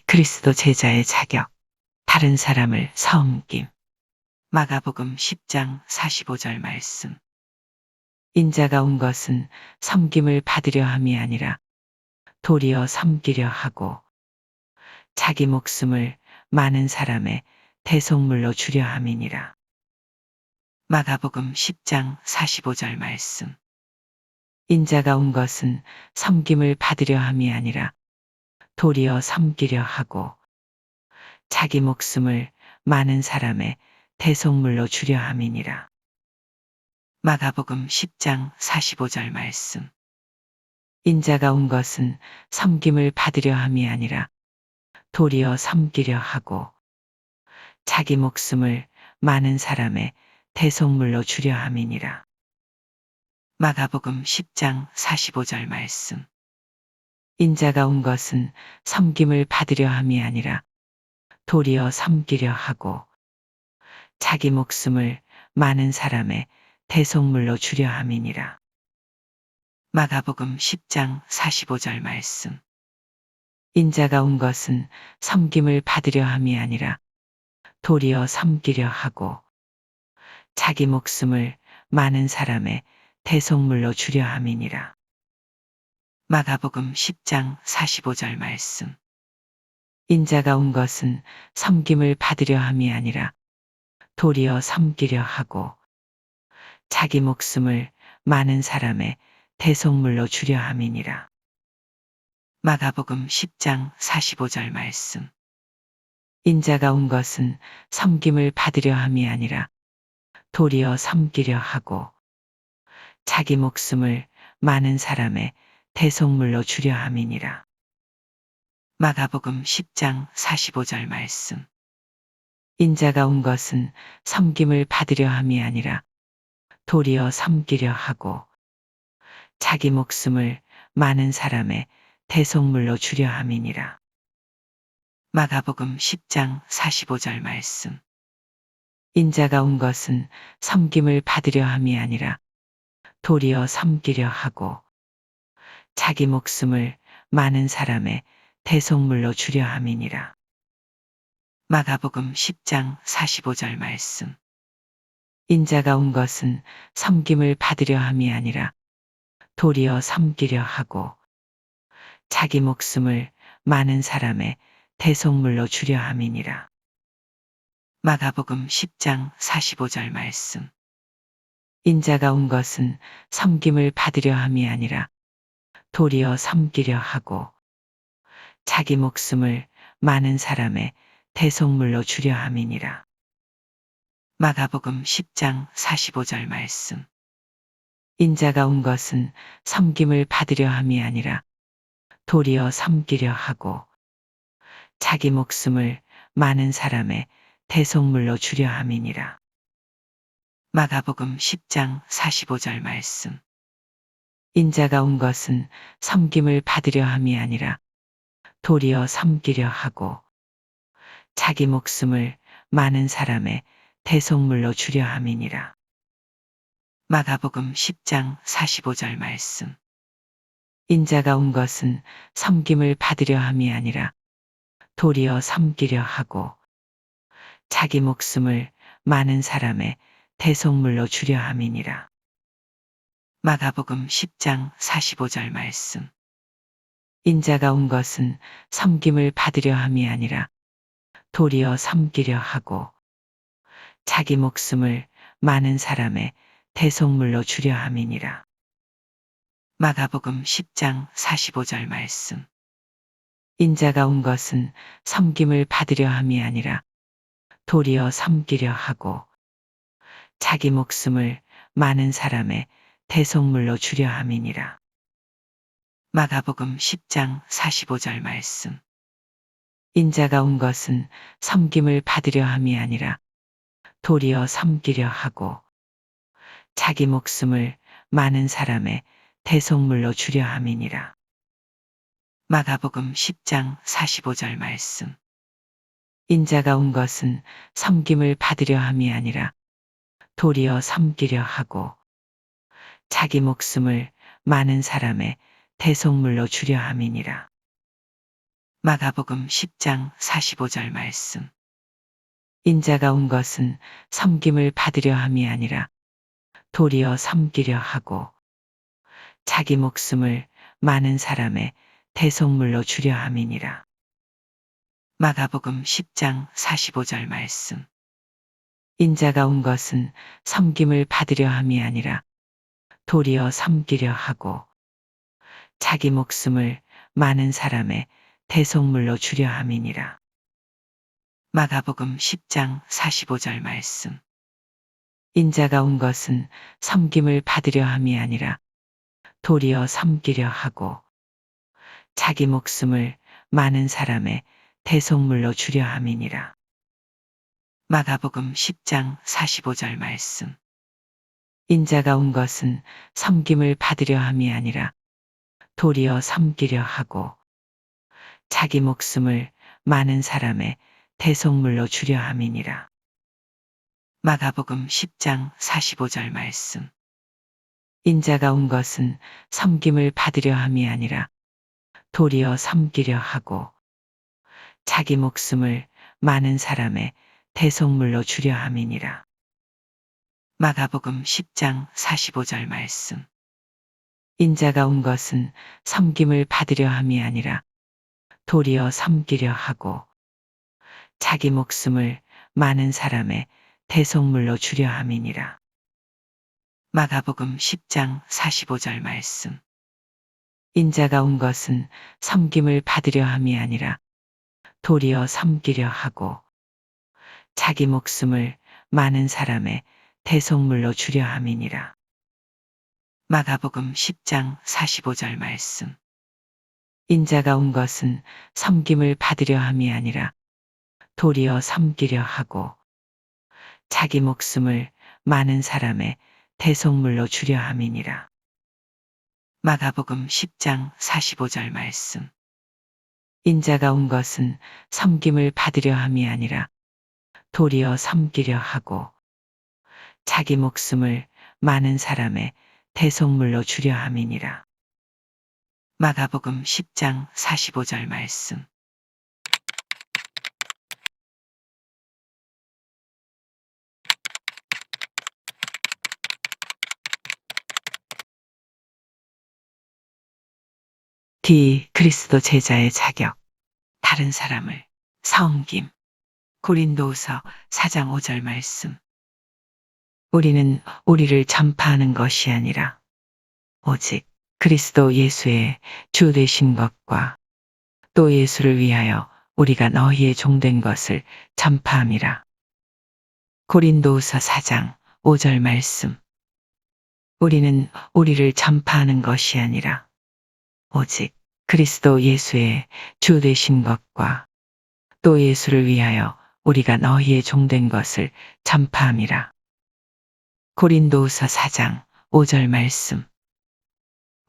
그리스도 제자의 자격, 다른 사람을 섬김. 마가복음 10장 45절 말씀. 인자가 온 것은 섬김을 받으려 함이 아니라 도리어 섬기려 하고 자기 목숨을 많은 사람의 대속물로 주려 함이니라. 마가복음 10장 45절 말씀. 인자가 온 것은 섬김을 받으려 함이 아니라 도리어 섬기려 하고 자기 목숨을 많은 사람의 대속물로 주려 함이니라. 마가복음 10장 45절 말씀. 인자가 온 것은 섬김을 받으려 함이 아니라 도리어 섬기려 하고 자기 목숨을 많은 사람의 대속물로 주려 함이니라. 마가복음 10장 45절 말씀. 인자가 온 것은 섬김을 받으려 함이 아니라 도리어 섬기려 하고 자기 목숨을 많은 사람의 대속물로 주려 함이니라. 마가복음 10장 45절 말씀. 인자가 온 것은 섬김을 받으려 함이 아니라 도리어 섬기려 하고 자기 목숨을 많은 사람의 대속물로 주려 함이니라. 마가복음 10장 45절 말씀. 인자가 온 것은 섬김을 받으려 함이 아니라 도리어 섬기려 하고 자기 목숨을 많은 사람의 대속물로 주려 함이니라. 마가복음 10장 45절 말씀. 인자가 온 것은 섬김을 받으려 함이 아니라 도리어 섬기려 하고 자기 목숨을 많은 사람의 대속물로 주려 함이니라. 마가복음 10장 45절 말씀. 인자가 온 것은 섬김을 받으려 함이 아니라 도리어 섬기려 하고 자기 목숨을 많은 사람의 대속물로 주려 함이니라. 마가복음 10장 45절 말씀. 인자가 온 것은 섬김을 받으려 함이 아니라 도리어 섬기려 하고 자기 목숨을 많은 사람의 대속물로 주려 함이니라. 마가복음 10장 45절 말씀. 인자가 온 것은 섬김을 받으려 함이 아니라 도리어 섬기려 하고 자기 목숨을 많은 사람의 대속물로 주려 함이니라. 마가복음 10장 45절 말씀. 인자가 온 것은 섬김을 받으려 함이 아니라 도리어 섬기려 하고 자기 목숨을 많은 사람의 대속물로 주려 함이니라. 마가복음 10장 45절 말씀. 인자가 온 것은 섬김을 받으려 함이 아니라 도리어 섬기려 하고 자기 목숨을 많은 사람의 대속물로 주려 함이니라. 마가복음 10장 45절 말씀. 인자가 온 것은 섬김을 받으려 함이 아니라 도리어 섬기려 하고 자기 목숨을 많은 사람의 대속물로 주려 함이니라. 마가복음 10장 45절 말씀. 인자가 온 것은 섬김을 받으려 함이 아니라 도리어 섬기려 하고 자기 목숨을 많은 사람의 대속물로 주려 함이니라. 마가복음 10장 45절 말씀. 인자가 온 것은 섬김을 받으려 함이 아니라 도리어 섬기려 하고 자기 목숨을 많은 사람의 대속물로 주려 함이니라. 마가복음 10장 45절 말씀. 인자가 온 것은 섬김을 받으려 함이 아니라 도리어 섬기려 하고 자기 목숨을 많은 사람의 대속물로 주려 함이니라. 마가복음 10장 45절 말씀. 인자가 온 것은 섬김을 받으려 함이 아니라 도리어 섬기려 하고 자기 목숨을 많은 사람의 대속물로 주려 함이니라. 마가복음 10장 45절 말씀. 인자가 온 것은 섬김을 받으려 함이 아니라 도리어 섬기려 하고 자기 목숨을 많은 사람의 대속물로 주려 함이니라. 마가복음 10장 45절 말씀. 인자가 온 것은 섬김을 받으려 함이 아니라 도리어 섬기려 하고 자기 목숨을 많은 사람의 대속물로 주려 함이니라. 마가복음 10장 45절 말씀. 인자가 온 것은 섬김을 받으려 함이 아니라 도리어 섬기려 하고 자기 목숨을 많은 사람의 대속물로 주려 함이니라. 마가복음 10장 45절 말씀. 인자가 온 것은 섬김을 받으려 함이 아니라 도리어 섬기려 하고 자기 목숨을 많은 사람의 대속물로 주려 함이니라. 마가복음 10장 45절 말씀. 인자가 온 것은 섬김을 받으려 함이 아니라 도리어 섬기려 하고 자기 목숨을 많은 사람의 대속물로 주려 함이니라. 마가복음 10장 45절 말씀. 인자가 온 것은 섬김을 받으려 함이 아니라 도리어 섬기려 하고 자기 목숨을 많은 사람의 대속물로 주려 함이니라. 마가복음 10장 45절 말씀. 인자가 온 것은 섬김을 받으려 함이 아니라 도리어 섬기려 하고 자기 목숨을 많은 사람의 대속물로 주려 함이니라. 마가복음 10장 45절 말씀. 인자가 온 것은 섬김을 받으려 함이 아니라 도리어 섬기려 하고 자기 목숨을 많은 사람의 대속물로 주려 함이니라. 마가복음 10장 45절 말씀. 인자가 온 것은 섬김을 받으려 함이 아니라 도리어 섬기려 하고 자기 목숨을 많은 사람의 대속물로 주려 함이니라. 마가복음 10장 45절 말씀. 인자가 온 것은 섬김을 받으려 함이 아니라 도리어 섬기려 하고 자기 목숨을 많은 사람의 대속물로 주려 함이니라. 마가복음 10장 45절 말씀. 그리스도 제자의 자격. 다른 사람을 섬김. 고린도후서 4장 5절 말씀. 우리는 우리를 전파하는 것이 아니라 오직 그리스도 예수의 주 되신 것과 또 예수를 위하여 우리가 너희의 종된 것을 전파함이라. 고린도후서 4장 5절 말씀. 우리는 우리를 전파하는 것이 아니라 오직 그리스도 예수의 주 되신 것과 또 예수를 위하여 우리가 너희의 종된 것을 전파함이라. 고린도후서 4장 5절 말씀.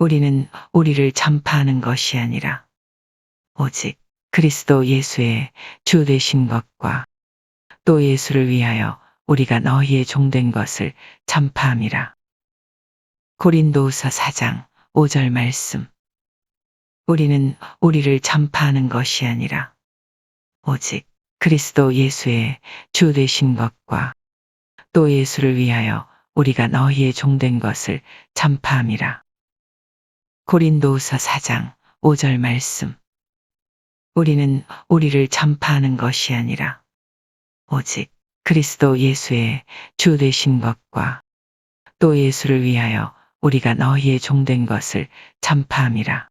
우리는 우리를 전파하는 것이 아니라 오직 그리스도 예수의 주 되신 것과 또 예수를 위하여 우리가 너희의 종된 것을 전파함이라. 고린도후서 4장 5절 말씀. 우리는 우리를 전파하는 것이 아니라 오직 그리스도 예수의 주 되신 것과 또 예수를 위하여 우리가 너희의 종된 것을 전파함이라. 고린도후서 4장 5절 말씀. 우리는 우리를 전파하는 것이 아니라 오직 그리스도 예수의 주 되신 것과 또 예수를 위하여 우리가 너희의 종된 것을 전파함이라.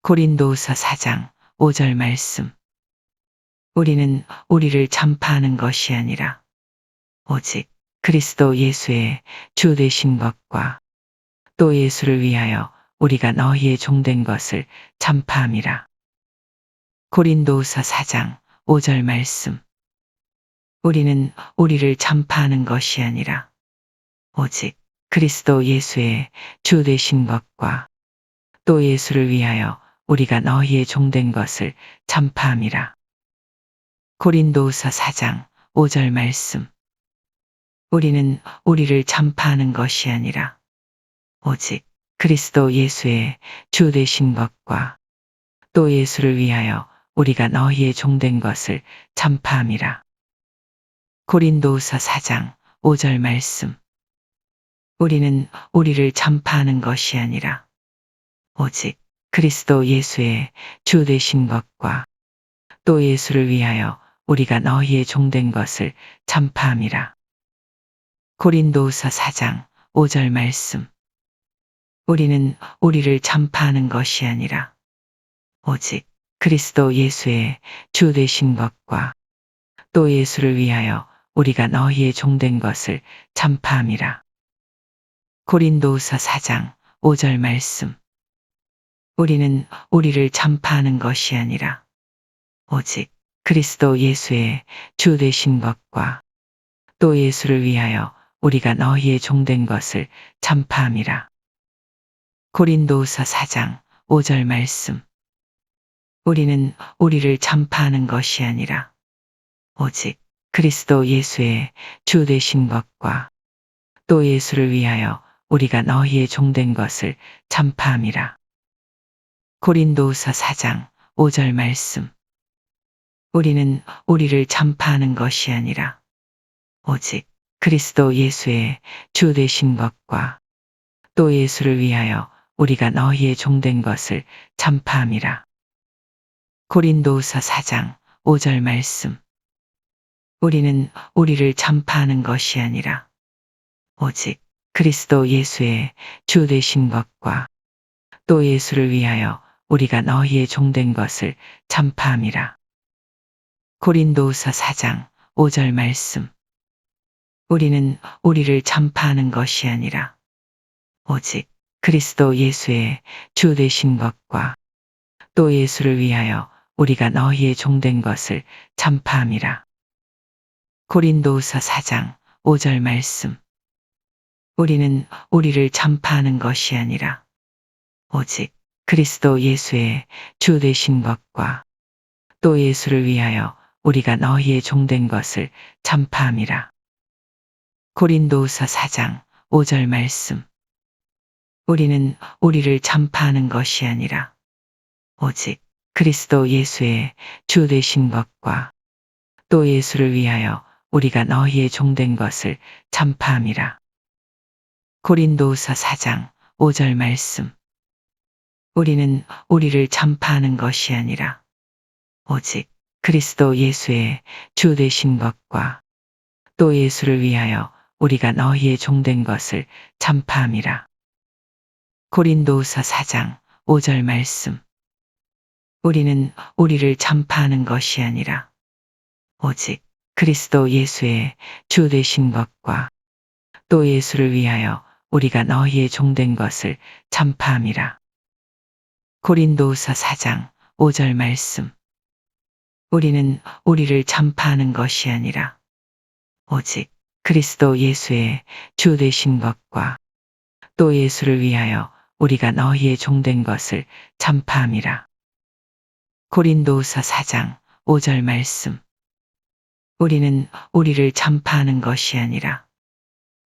고린도후서 4장 5절 말씀. 우리는 우리를 전파하는 것이 아니라 오직 그리스도 예수의 주 되신 것과 또 예수를 위하여 우리가 너희의 종된 것을 전파함이라. 고린도후서 4장 5절 말씀. 우리는 우리를 전파하는 것이 아니라 오직 그리스도 예수의 주 되신 것과 또 예수를 위하여 우리가 너희의 종된 것을 전파함이라. 고린도후서 4장 5절 말씀. 우리는 우리를 전파하는 것이 아니라 오직 그리스도 예수의 주 되신 것과 또 예수를 위하여 우리가 너희의 종된 것을 전파함이라. 고린도후서 4장 5절 말씀. 우리는 우리를 전파하는 것이 아니라 오직 그리스도 예수의 주 되신 것과 또 예수를 위하여 우리가 너희의 종된 것을 전파함이라. 고린도후서 4장 5절 말씀. 우리는 우리를 전파하는 것이 아니라 오직 그리스도 예수의 주 되신 것과 또 예수를 위하여 우리가 너희의 종된 것을 전파함이라. 고린도후서 4장 5절 말씀. 우리는 우리를 전파하는 것이 아니라 오직 그리스도 예수의 주 되신 것과 또 예수를 위하여 우리가 너희의 종된 것을 전파함이라. 고린도후서 4장 5절 말씀. 우리는 우리를 전파하는 것이 아니라 오직 그리스도 예수의 주 되신 것과 또 예수를 위하여 우리가 너희의 종된 것을 전파함이라. 고린도후서 4장 5절 말씀. 우리는 우리를 전파하는 것이 아니라 오직 그리스도 예수의 주 되신 것과 또 예수를 위하여 우리가 너희의 종된 것을 전파함이라. 고린도후서 4장 5절 말씀. 우리는 우리를 전파하는 것이 아니라 오직 그리스도 예수의 주 되신 것과 또 예수를 위하여 우리가 너희의 종된 것을 전파함이라. 고린도후서 4장 5절 말씀. 우리는 우리를 전파하는 것이 아니라 오직 그리스도 예수의 주 되신 것과 또 예수를 위하여 우리가 너희의 종된 것을 전파함이라. 고린도후서 4장 5절 말씀. 우리는 우리를 전파하는 것이 아니라 오직 그리스도 예수의 주 되신 것과 또 예수를 위하여 우리가 너희의 종된 것을 전파함이라. 고린도후서 4장 5절 말씀. 우리는 우리를 전파하는 것이 아니라 오직 그리스도 예수의 주 되신 것과 또 예수를 위하여 우리가 너희의 종된 것을 전파함이라. 고린도후서 4장 5절 말씀. 우리는 우리를 전파하는 것이 아니라 오직 그리스도 예수의 주 되신 것과 또 예수를 위하여 우리가 너희의 종된 것을 전파함이라. 고린도후서 4장 5절 말씀. 우리는 우리를 전파하는 것이 아니라 오직 그리스도 예수의 주 되신 것과 또 예수를 위하여 우리가 너희의 종된 것을 전파함이라. 고린도후서 4장 5절 말씀. 우리는 우리를 전파하는 것이 아니라 오직 그리스도 예수의 주 되신 것과 또 예수를 위하여 우리가 너희의 종된 것을 전파함이라. 고린도후서 4장 5절 말씀. 우리는 우리를 전파하는 것이 아니라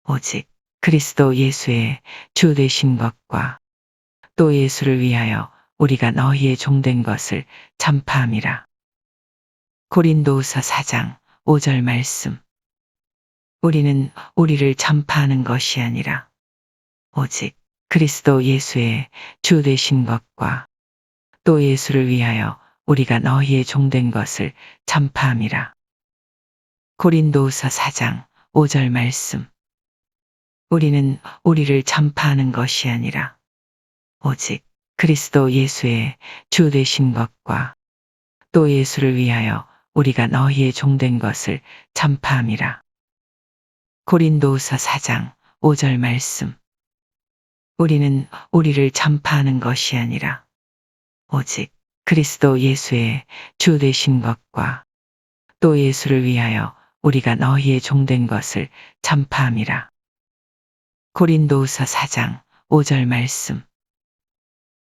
오직 그리스도 예수의 주 되신 것과 또 예수를 위하여 우리가 너희의 종된 것을 전파함이라. 고린도후서 4장 5절 말씀. 우리는 우리를 전파하는 것이 아니라 오직 그리스도 예수의 주 되신 것과 또 예수를 위하여 우리가 너희의 종된 것을 전파함이라. 고린도후서 4장 5절 말씀. 우리는 우리를 전파하는 것이 아니라 오직 그리스도 예수의 주 되신 것과 또 예수를 위하여 우리가 너희의 종된 것을 전파함이라. 고린도후서 4장 5절 말씀. 우리는 우리를 전파하는 것이 아니라 오직 그리스도 예수의 주 되신 것과 또 예수를 위하여 우리가 너희의 종된 것을 전파함이라. 고린도후서 4장 5절 말씀.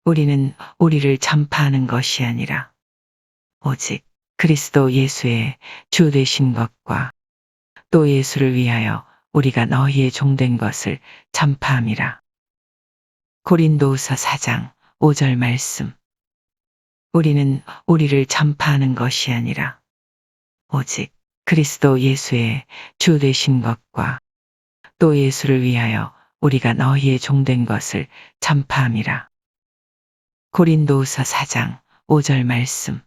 우리는 우리를 전파하는 것이 아니라 오직 그리스도 예수의 주 되신 것과 또 예수를 위하여 우리가 너희의 종된 것을 전파함이라. 고린도후서 4장 5절 말씀. 우리는 우리를 전파하는 것이 아니라 오직 그리스도 예수의 주 되신 것과 또 예수를 위하여 우리가 너희의 종된 것을 전파함이라. 고린도후서 4장 5절 말씀.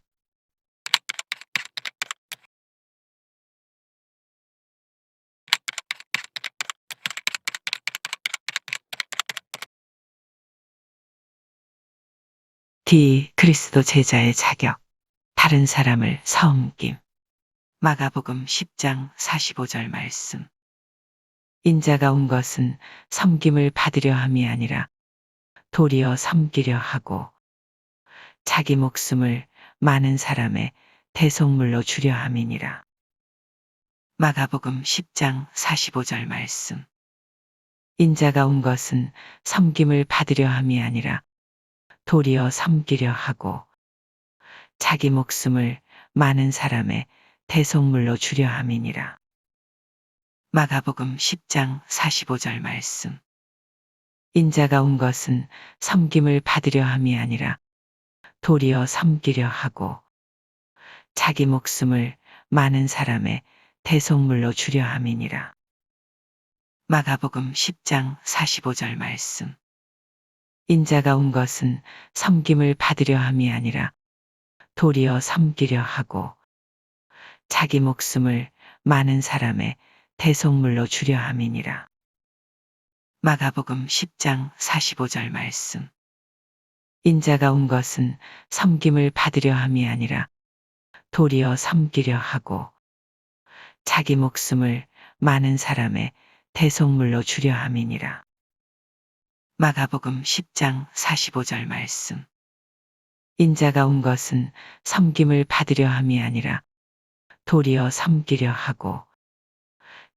그리스도 제자의 자격. 다른 사람을 섬김. 마가복음 10장 45절 말씀. 인자가 온 것은 섬김을 받으려 함이 아니라 도리어 섬기려 하고 자기 목숨을 많은 사람의 대속물로 주려 함이니라. 마가복음 10장 45절 말씀. 인자가 온 것은 섬김을 받으려 함이 아니라 도리어 섬기려 하고 자기 목숨을 많은 사람의 대속물로 주려 함이니라. 마가복음 10장 45절 말씀. 인자가 온 것은 섬김을 받으려 함이 아니라 도리어 섬기려 하고 자기 목숨을 많은 사람의 대속물로 주려 함이니라. 마가복음 10장 45절 말씀. 인자가 온 것은 섬김을 받으려 함이 아니라 도리어 섬기려 하고 자기 목숨을 많은 사람의 대속물로 주려 함이니라. 마가복음 10장 45절 말씀. 인자가 온 것은 섬김을 받으려 함이 아니라 도리어 섬기려 하고 자기 목숨을 많은 사람의 대속물로 주려 함이니라. 마가복음 10장 45절 말씀. 인자가 온 것은 섬김을 받으려 함이 아니라 도리어 섬기려 하고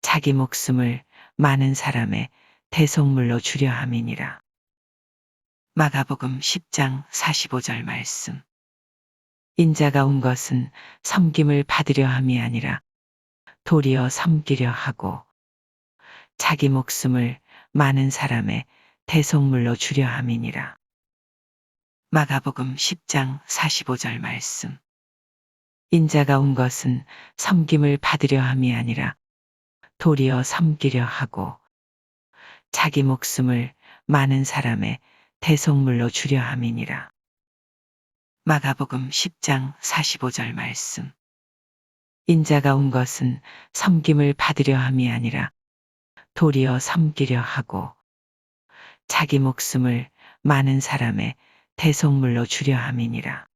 자기 목숨을 많은 사람의 대속물로 주려 함이니라. 마가복음 10장 45절 말씀. 인자가 온 것은 섬김을 받으려 함이 아니라 도리어 섬기려 하고 자기 목숨을 많은 사람의 대속물로 주려 함이니라. 마가복음 10장 45절 말씀. 인자가 온 것은 섬김을 받으려 함이 아니라 도리어 섬기려 하고 자기 목숨을 많은 사람의 대속물로 주려 함이니라. 마가복음 10장 45절 말씀. 인자가 온 것은 섬김을 받으려 함이 아니라 도리어 섬기려 하고 자기 목숨을 많은 사람의 대속물로 주려 함이니라.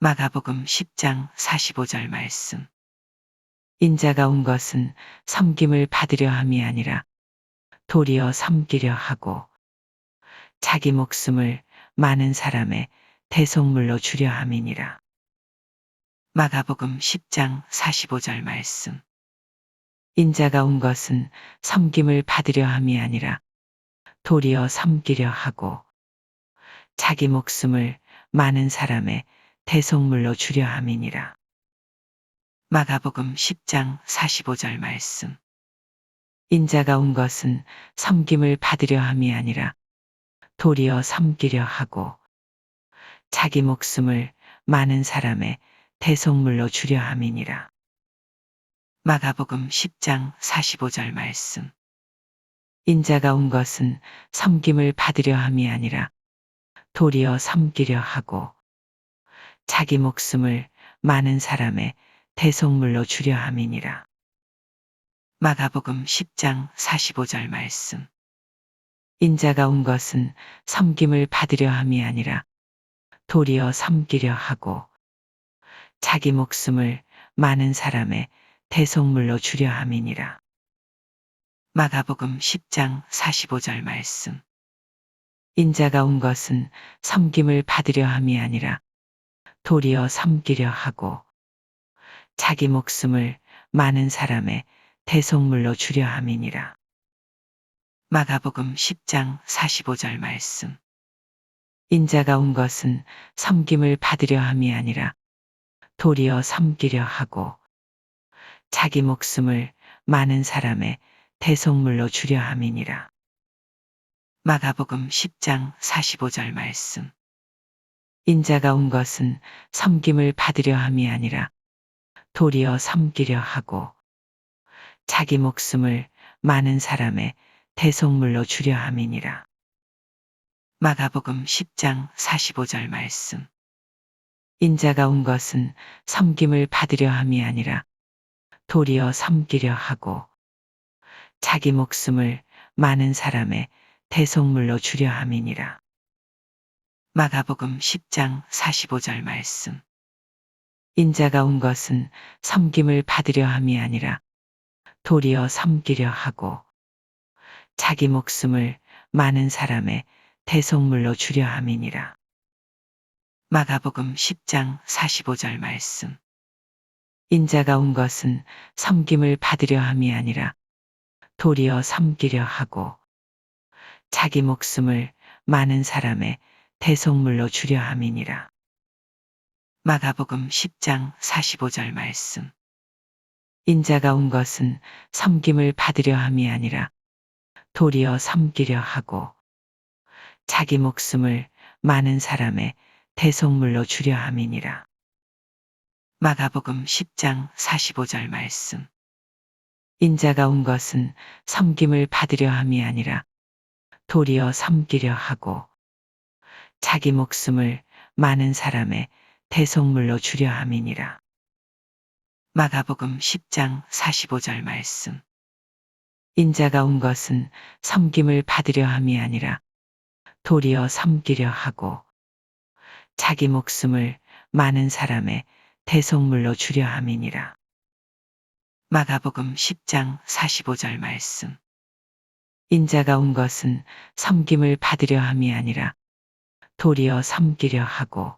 마가복음 10장 45절 말씀. 인자가 온 것은 섬김을 받으려 함이 아니라 도리어 섬기려 하고 자기 목숨을 많은 사람의 대속물로 주려 함이니라. 마가복음 10장 45절 말씀. 인자가 온 것은 섬김을 받으려 함이 아니라 도리어 섬기려 하고 자기 목숨을 많은 사람의 대속물로 주려 함이니라. 마가복음 10장 45절 말씀. 인자가 온 것은 섬김을 받으려 함이 아니라 도리어 섬기려 하고 자기 목숨을 많은 사람의 대속물로 주려 함이니라. 마가복음 10장 45절 말씀. 인자가 온 것은 섬김을 받으려 함이 아니라 도리어 섬기려 하고 자기 목숨을 많은 사람의 대속물로 주려 함이니라. 마가복음 10장 45절 말씀. 인자가 온 것은 섬김을 받으려 함이 아니라 도리어 섬기려 하고 자기 목숨을 많은 사람의 대속물로 주려 함이니라. 마가복음 10장 45절 말씀. 인자가 온 것은 섬김을 받으려 함이 아니라 도리어 섬기려 하고 자기 목숨을 많은 사람의 대속물로 주려 함이니라. 마가복음 10장 45절 말씀. 인자가 온 것은 섬김을 받으려 함이 아니라 도리어 섬기려 하고 자기 목숨을 많은 사람의 대속물로 주려 함이니라. 마가복음 10장 45절 말씀. 인자가 온 것은 섬김을 받으려 함이 아니라 도리어 섬기려 하고 자기 목숨을 많은 사람의 대속물로 주려 함이니라. 마가복음 10장 45절 말씀. 인자가 온 것은 섬김을 받으려 함이 아니라 도리어 섬기려 하고 자기 목숨을 많은 사람의 대속물로 주려 함이니라. 마가복음 10장 45절 말씀. 인자가 온 것은 섬김을 받으려 함이 아니라 도리어 섬기려 하고 자기 목숨을 많은 사람의 대속물로 주려 함이니라. 마가복음 10장 45절 말씀. 인자가 온 것은 섬김을 받으려 함이 아니라 도리어 섬기려 하고 자기 목숨을 많은 사람의 대속물로 주려 함이니라. 마가복음 10장 45절 말씀. 인자가 온 것은 섬김을 받으려 함이 아니라 도리어 섬기려 하고 자기 목숨을 많은 사람의 대속물로 주려 함이니라. 마가복음 10장 45절 말씀. 인자가 온 것은 섬김을 받으려 함이 아니라 도리어 섬기려 하고 자기 목숨을 많은 사람의 대속물로 주려 함이니라. 마가복음 10장 45절 말씀. 인자가 온 것은 섬김을 받으려 함이 아니라 도리어 섬기려 하고 자기 목숨을 많은 사람의 대속물로 주려 함이니라. 마가복음 10장 45절 말씀. 인자가 온 것은 섬김을 받으려 함이 아니라 도리어 섬기려 하고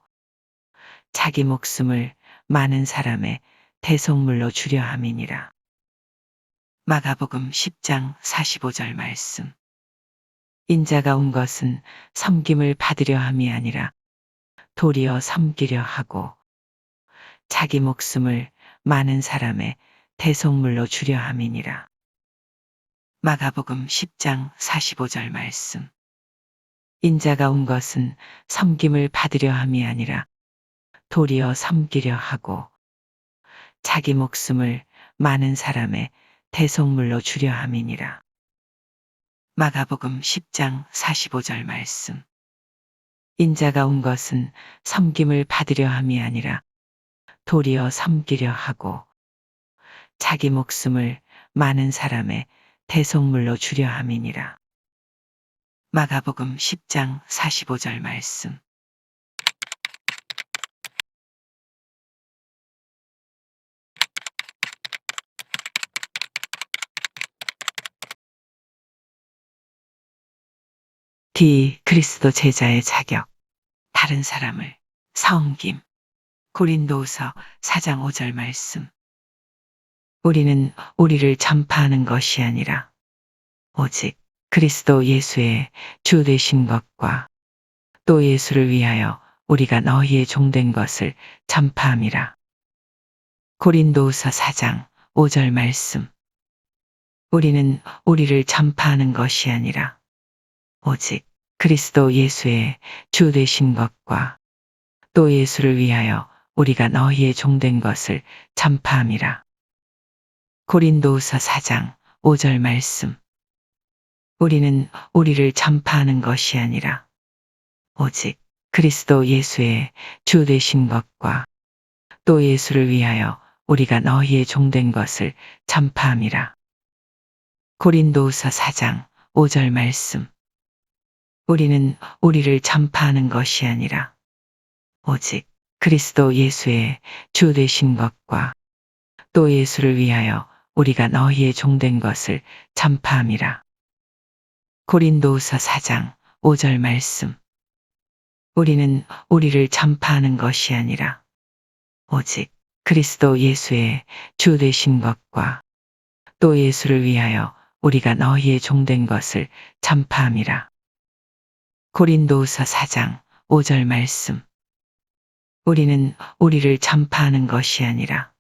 자기 목숨을 많은 사람의 대속물로 주려 함이니라. 마가복음 10장 45절 말씀. 인자가 온 것은 섬김을 받으려 함이 아니라 도리어 섬기려 하고 자기 목숨을 많은 사람의 대속물로 주려 함이니라. 마가복음 10장 45절 말씀. 인자가 온 것은 섬김을 받으려 함이 아니라 도리어 섬기려 하고 자기 목숨을 많은 사람의 대속물로 주려 함이니라. 마가복음 10장 45절 말씀. 인자가 온 것은 섬김을 받으려 함이 아니라 도리어 섬기려 하고 자기 목숨을 많은 사람의 대속물로 주려 함이니라. 마가복음 10장 45절 말씀. 그리스도 제자의 자격. 다른 사람을 섬김. 고린도후서 4장 5절 말씀. 우리는 우리를 전파하는 것이 아니라 오직 그리스도 예수의 주 되신 것과 또 예수를 위하여 우리가 너희의 종된 것을 전파함이라. 고린도후서 4장 5절 말씀. 우리는 우리를 전파하는 것이 아니라 오직 그리스도 예수의 주 되신 것과 또 예수를 위하여 우리가 너희의 종된 것을 전파함이라. 고린도후서 4장 5절 말씀. 우리는 우리를 전파하는 것이 아니라 오직 그리스도 예수의 주 되신 것과 또 예수를 위하여 우리가 너희의 종된 것을 전파함이라. 고린도후서 4장 5절 말씀. 우리는 우리를 전파하는 것이 아니라 오직 그리스도 예수의 주 되신 것과 또 예수를 위하여 우리가 너희의 종된 것을 전파함이라. 고린도후서 4장 5절 말씀. 우리는 우리를 전파하는 것이 아니라 오직 그리스도 예수의 주 되신 것과 또 예수를 위하여 우리가 너희의 종된 것을 전파함이라. 고린도후서 4장 5절 말씀. 우리는 우리를 전파하는 것이 아니라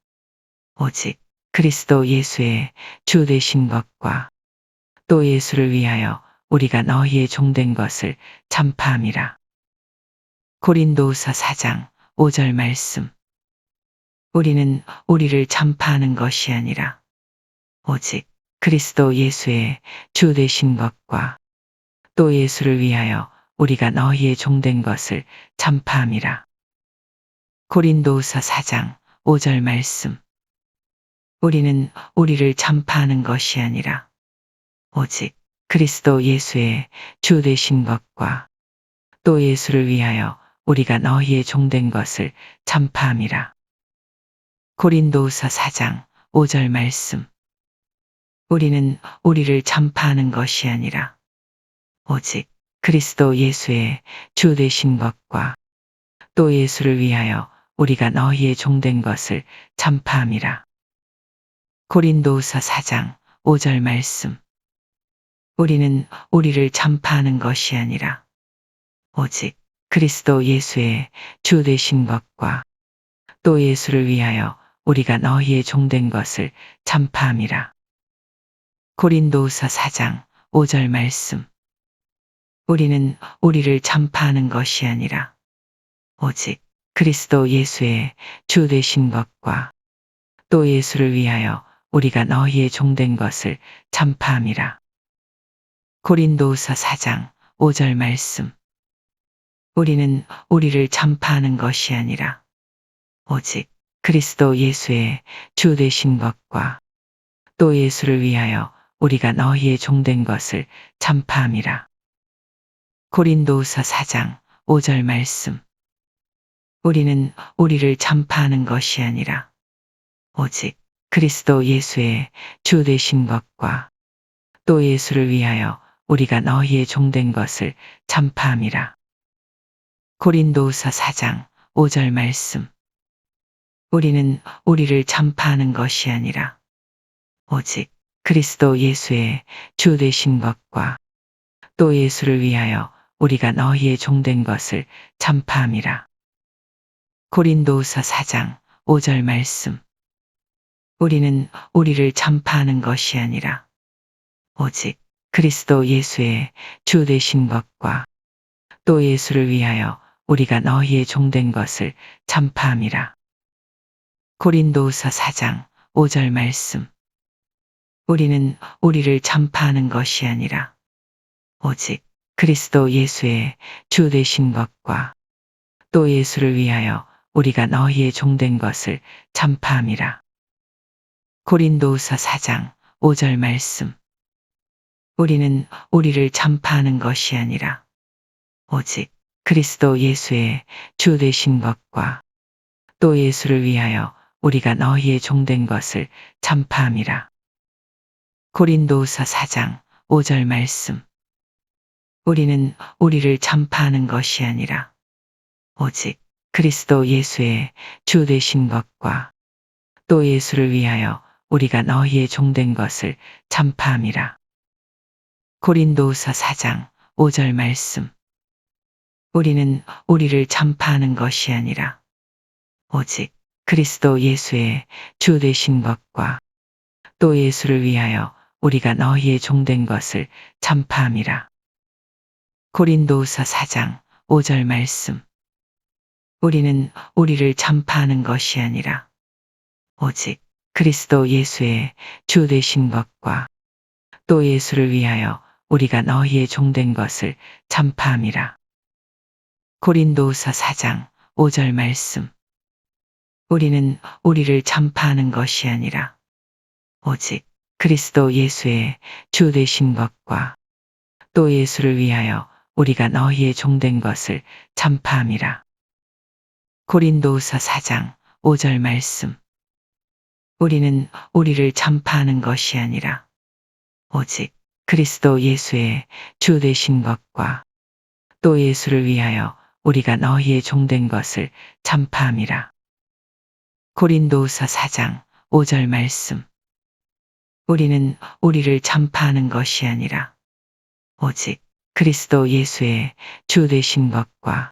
오직 그리스도 예수의 주 되신 것과 또 예수를 위하여 우리가 너희의 종된 것을 전파함이라. 고린도후서 4장 5절 말씀. 우리는 우리를 전파하는 것이 아니라 오직 그리스도 예수의 주 되신 것과 또 예수를 위하여 우리가 너희의 종된 것을 전파함이라. 고린도후서 4장 5절 말씀. 우리는 우리를 전파하는 것이 아니라 오직 그리스도 예수의 주 되신 것과 또 예수를 위하여 우리가 너희의 종된 것을 전파함이라. 고린도후서 4장 5절 말씀. 우리는 우리를 전파하는 것이 아니라 오직 그리스도 예수의 주 되신 것과 또 예수를 위하여 우리가 너희의 종된 것을 전파함이라. 고린도후서 4장 5절 말씀. 우리는 우리를 전파하는 것이 아니라 오직 그리스도 예수의 주 되신 것과 또 예수를 위하여 우리가 너희의 종된 것을 전파함이라. 고린도후서 4장 5절 말씀. 우리는 우리를 전파하는 것이 아니라 오직 그리스도 예수의 주 되신 것과 또 예수를 위하여 우리가 너희의 종된 것을 전파함이라. 고린도후서 4장 5절 말씀. 우리는 우리를 전파하는 것이 아니라 오직 그리스도 예수의 주 되신 것과 또 예수를 위하여 우리가 너희의 종된 것을 전파함이라. 고린도후서 4장 5절 말씀. 우리는 우리를 전파하는 것이 아니라 오직 그리스도 예수의 주 되신 것과 또 예수를 위하여 우리가 너희의 종된 것을 전파함이라. 고린도후서 4장 5절 말씀. 우리는 우리를 전파하는 것이 아니라 오직 그리스도 예수의 주 되신 것과 또 예수를 위하여 우리가 너희의 종된 것을 전파함이라. 고린도후서 4장 5절 말씀. 우리는 우리를 전파하는 것이 아니라 오직 그리스도 예수의 주 되신 것과 또 예수를 위하여 우리가 너희의 종된 것을 전파함이라. 고린도후서 4장 5절 말씀. 우리는 우리를 전파하는 것이 아니라 오직 그리스도 예수의 주 되신 것과 또 예수를 위하여 우리가 너희의 종된 것을 전파함이라. 고린도후서 4장 5절 말씀. 우리는 우리를 전파하는 것이 아니라 오직 그리스도 예수의 주 되신 것과 또 예수를 위하여 우리가 너희의 종된 것을 전파함이라. 고린도후서 4장 5절 말씀. 우리는 우리를 전파하는 것이 아니라 오직 그리스도 예수의 주 되신 것과 또 예수를 위하여 우리가 너희의 종된 것을 전파함이라. 고린도후서 4장 5절 말씀. 우리는 우리를 전파하는 것이 아니라 오직 그리스도 예수의 주 되신 것과 또 예수를 위하여 우리가 너희의 종된 것을 전파함이라. 고린도후서 4장 5절 말씀. 우리는 우리를 전파하는 것이 아니라 오직 그리스도 예수의 주 되신 것과 또 예수를 위하여 우리가 너희의 종된 것을 전파함이라. 고린도후서 4장 5절 말씀. 우리는 우리를 전파하는 것이 아니라 오직 그리스도 예수의 주 되신 것과 또 예수를 위하여 우리가 너희의 종된 것을 전파함이라. 고린도후서 4장 5절 말씀. 우리는 우리를 전파하는 것이 아니라 오직 그리스도 예수의 주 되신 것과 또 예수를 위하여 우리가 너희의 종된 것을 전파함이라. 고린도후서 4장 5절 말씀. 우리는 우리를 전파하는 것이 아니라 오직 그리스도 예수의 주 되신 것과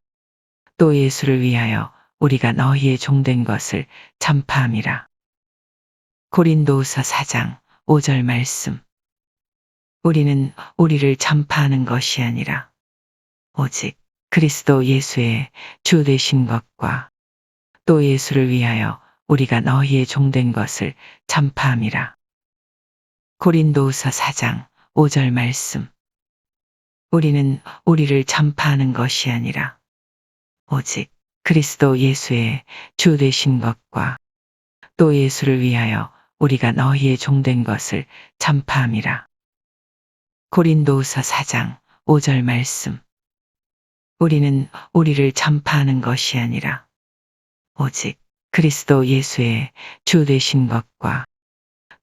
또 예수를 위하여 우리가 너희의 종된 것을 전파함이라. 고린도후서 4장 5절 말씀. 우리는 우리를 전파하는 것이 아니라 오직 그리스도 예수의 주 되신 것과 또 예수를 위하여 우리가 너희의 종된 것을 전파함이라. 고린도후서 4장 5절 말씀. 우리는 우리를 전파하는 것이 아니라 오직 그리스도 예수의 주 되신 것과 또 예수를 위하여 우리가 너희의 종된 것을 전파함이라. 고린도후서 4장 5절 말씀. 우리는 우리를 전파하는 것이 아니라 오직 그리스도 예수의 주 되신 것과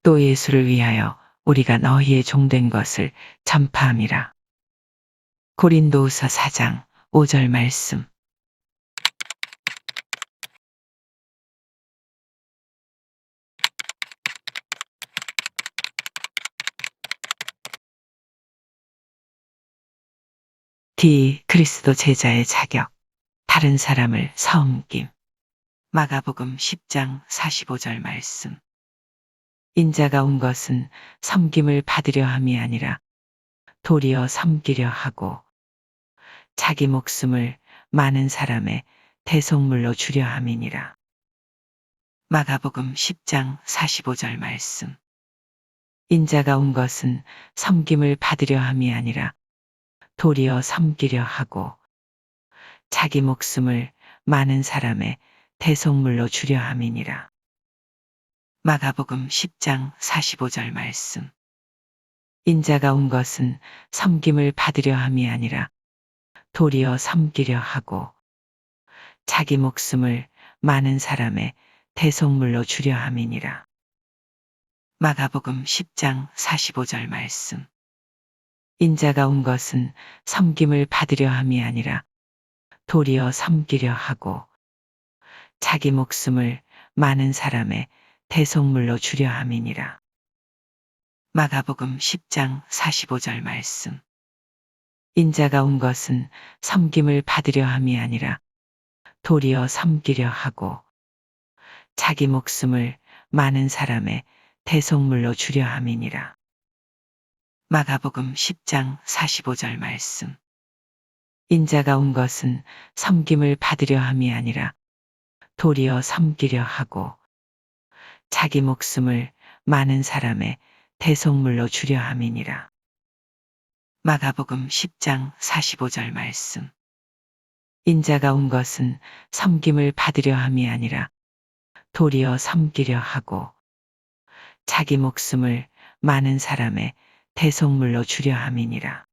또 예수를 위하여 우리가 너희의 종된 것을 전파함이라. 고린도후서 4장 5절 말씀. 그리스도 제자의 자격. 다른 사람을 섬김. 마가복음 10장 45절 말씀. 인자가 온 것은 섬김을 받으려 함이 아니라 도리어 섬기려 하고 자기 목숨을 많은 사람의 대속물로 주려 함이니라. 마가복음 10장 45절 말씀. 인자가 온 것은 섬김을 받으려 함이 아니라 도리어 섬기려 하고 자기 목숨을 많은 사람의 대속물로 주려 함이니라. 마가복음 10장 45절 말씀. 인자가 온 것은 섬김을 받으려 함이 아니라 도리어 섬기려 하고 자기 목숨을 많은 사람의 대속물로 주려 함이니라. 마가복음 10장 45절 말씀. 인자가 온 것은 섬김을 받으려 함이 아니라 도리어 섬기려 하고 자기 목숨을 많은 사람의 대속물로 주려 함이니라. 마가복음 10장 45절 말씀. 인자가 온 것은 섬김을 받으려 함이 아니라 도리어 섬기려 하고 자기 목숨을 많은 사람의 대속물로 주려 함이니라. 마가복음 10장 45절 말씀. 인자가 온 것은 섬김을 받으려 함이 아니라 도리어 섬기려 하고 자기 목숨을 많은 사람의 대속물로 주려 함이니라. 마가복음 10장 45절 말씀. 인자가 온 것은 섬김을 받으려 함이 아니라 도리어 섬기려 하고 자기 목숨을 많은 사람의 대속물로 주려 함이니라.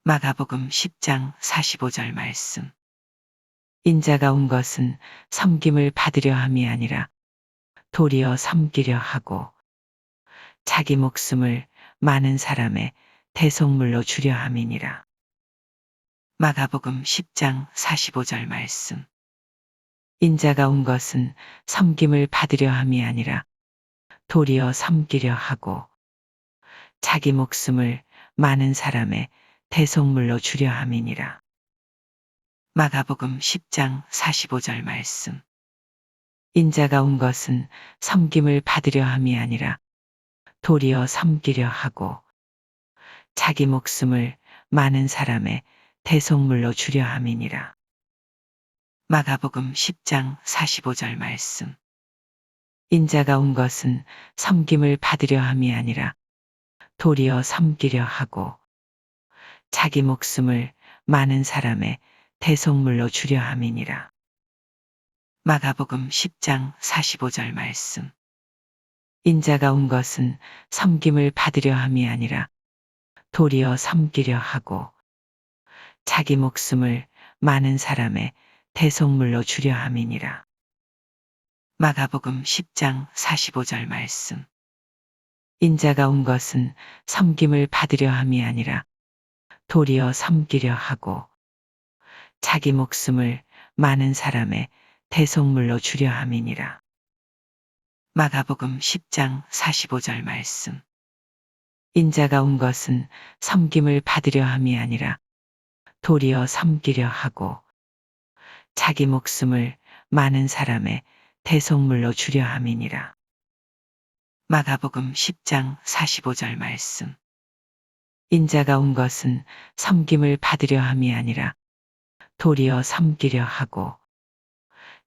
마가복음 10장 45절 말씀. 인자가 온 것은 섬김을 받으려 함이 아니라 도리어 섬기려 하고 자기 목숨을 많은 사람의 대속물로 주려 함이니라. 마가복음 10장 45절 말씀. 인자가 온 것은 섬김을 받으려 함이 아니라 도리어 섬기려 하고 자기 목숨을 많은 사람의 대속물로 주려 함이니라. 마가복음 10장 45절 말씀. 인자가 온 것은 섬김을 받으려 함이 아니라 도리어 섬기려 하고 자기 목숨을 많은 사람의 대속물로 주려 함이니라. 마가복음 10장 45절 말씀. 인자가 온 것은 섬김을 받으려 함이 아니라 도리어 섬기려 하고 자기 목숨을 많은 사람의 대속물로 주려 함이니라. 마가복음 10장 45절 말씀. 인자가 온 것은 섬김을 받으려 함이 아니라 도리어 섬기려 하고 자기 목숨을 많은 사람의 대속물로 주려 함이니라. 마가복음 10장 45절 말씀. 인자가 온 것은 섬김을 받으려 함이 아니라 도리어 섬기려 하고 자기 목숨을 많은 사람의 대속물로 주려 함이니라. 마가복음 10장 45절 말씀. 인자가 온 것은 섬김을 받으려 함이 아니라 도리어 섬기려 하고 자기 목숨을 많은 사람의 대속물로 주려 함이니라. 마가복음 10장 45절 말씀. 인자가 온 것은 섬김을 받으려 함이 아니라 도리어 섬기려 하고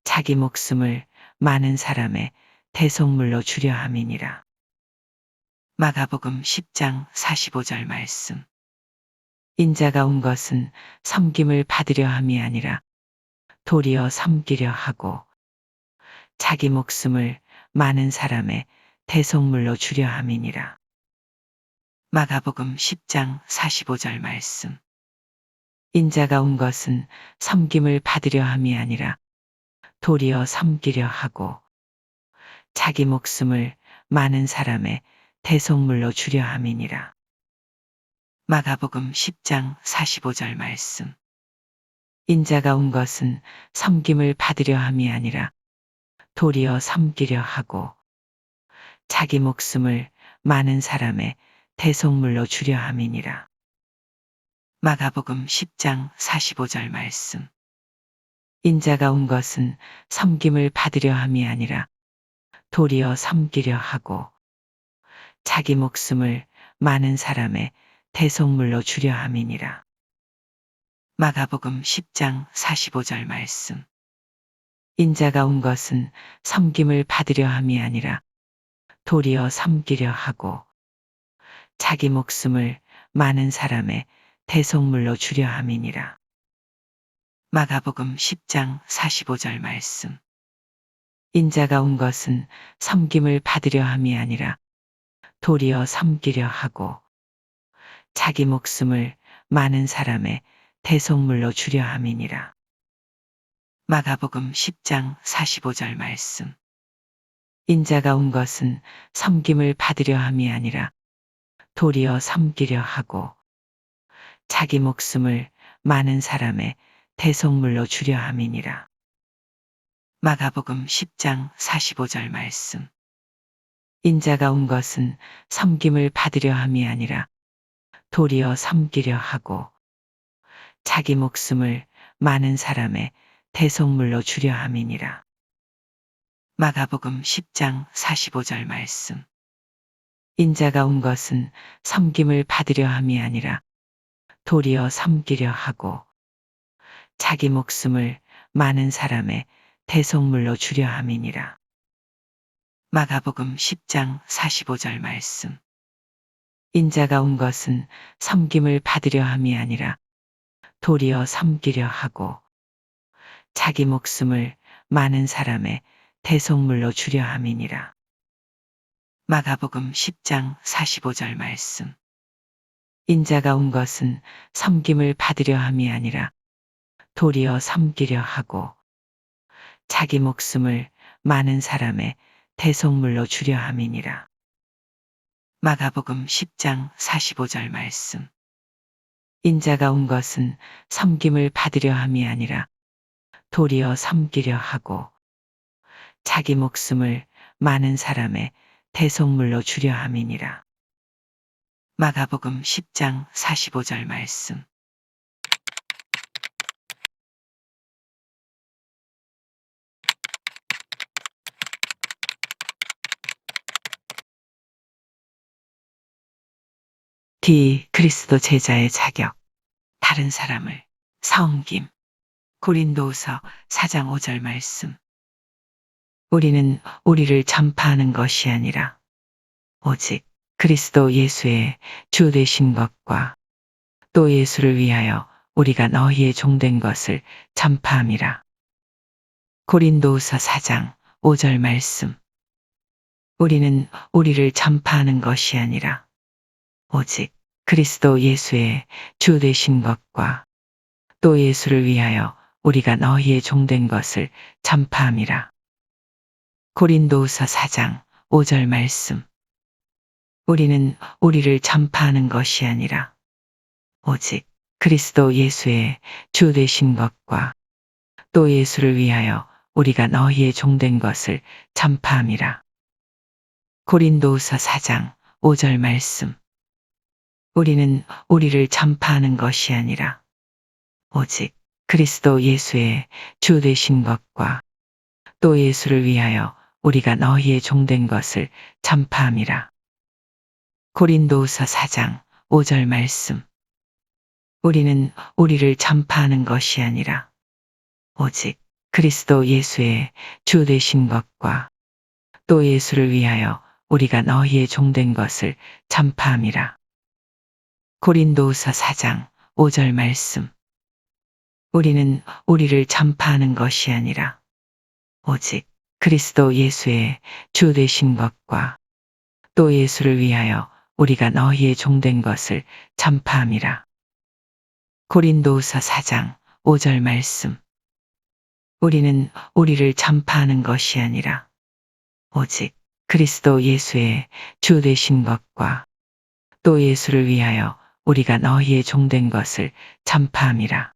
자기 목숨을 많은 사람의 대속물로 주려 함이니라. 마가복음 10장 45절 말씀. 인자가 온 것은 섬김을 받으려 함이 아니라 도리어 섬기려 하고 자기 목숨을 많은 사람의 대속물로 주려 함이니라. 마가복음 10장 45절 말씀. 인자가 온 것은 섬김을 받으려 함이 아니라 도리어 섬기려 하고 자기 목숨을 많은 사람의 대속물로 주려 함이니라. 마가복음 10장 45절 말씀. 인자가 온 것은 섬김을 받으려 함이 아니라 도리어 섬기려 하고 자기 목숨을 많은 사람의 대속물로 주려 함이니라. 마가복음 10장 45절 말씀. 인자가 온 것은 섬김을 받으려 함이 아니라 도리어 섬기려 하고 자기 목숨을 많은 사람의 대속물로 주려 함이니라. 마가복음 10장 45절 말씀. 인자가 온 것은 섬김을 받으려 함이 아니라 도리어 섬기려 하고 자기 목숨을 많은 사람의 대속물로 주려 함이니라. 마가복음 10장 45절 말씀. 인자가 온 것은 섬김을 받으려 함이 아니라 도리어 섬기려 하고 자기 목숨을 많은 사람의 대속물로 주려 함이니라. 마가복음 10장 45절 말씀. 인자가 온 것은 섬김을 받으려 함이 아니라 도리어 섬기려 하고 자기 목숨을 많은 사람의 대속물로 주려 함이니라. 마가복음 10장 45절 말씀. 인자가 온 것은 섬김을 받으려 함이 아니라 도리어 섬기려 하고 자기 목숨을 많은 사람의 대속물로 주려 함이니라. 마가복음 10장 45절 말씀. 인자가 온 것은 섬김을 받으려 함이 아니라 도리어 섬기려 하고 자기 목숨을 많은 사람의 대속물로 주려 함이니라. 마가복음 10장 45절 말씀. 인자가 온 것은 섬김을 받으려 함이 아니라 도리어 섬기려 하고 자기 목숨을 많은 사람의 대속물로 주려 함이니라. 마가복음 10장 45절 말씀. 인자가 온 것은 섬김을 받으려 함이 아니라 도리어 섬기려 하고 자기 목숨을 많은 사람의 대속물로 주려 함이니라. 마가복음 10장 45절 말씀. 인자가 온 것은 섬김을 받으려 함이 아니라 도리어 섬기려 하고 자기 목숨을 많은 사람의 대속물로 주려 함이니라. 마가복음 10장 45절 말씀. 그리스도 제자의 자격. 다른 사람을 섬김. 고린도후서 4장 5절 말씀. 우리는 우리를 전파하는 것이 아니라 오직 그리스도 예수의 주 되신 것과 또 예수를 위하여 우리가 너희의 종된 것을 전파함이라. 고린도후서 4장 5절 말씀. 우리는 우리를 전파하는 것이 아니라 오직 그리스도 예수의 주 되신 것과 또 예수를 위하여 우리가 너희의 종된 것을 전파함이라. 고린도후서 4장 5절 말씀. 우리는 우리를 전파하는 것이 아니라 오직 그리스도 예수의 주 되신 것과 또 예수를 위하여 우리가 너희의 종된 것을 전파함이라. 고린도후서 4장 5절 말씀. 우리는 우리를 전파하는 것이 아니라 오직 그리스도 예수의 주 되신 것과 또 예수를 위하여 우리가 너희의 종된 것을 전파함이라. 고린도후서 4장 5절 말씀. 우리는 우리를 전파하는 것이 아니라 오직 그리스도 예수의 주 되신 것과 또 예수를 위하여 우리가 너희의 종된 것을 전파함이라. 고린도후서 4장 5절 말씀. 우리는 우리를 전파하는 것이 아니라 오직 그리스도 예수의 주 되신 것과 또 예수를 위하여 우리가 너희의 종된 것을 전파함이라. 고린도후서 4장 5절 말씀. 우리는 우리를 전파하는 것이 아니라 오직 그리스도 예수의 주 되신 것과 또 예수를 위하여 우리가 너희의 종된 것을 전파함이라.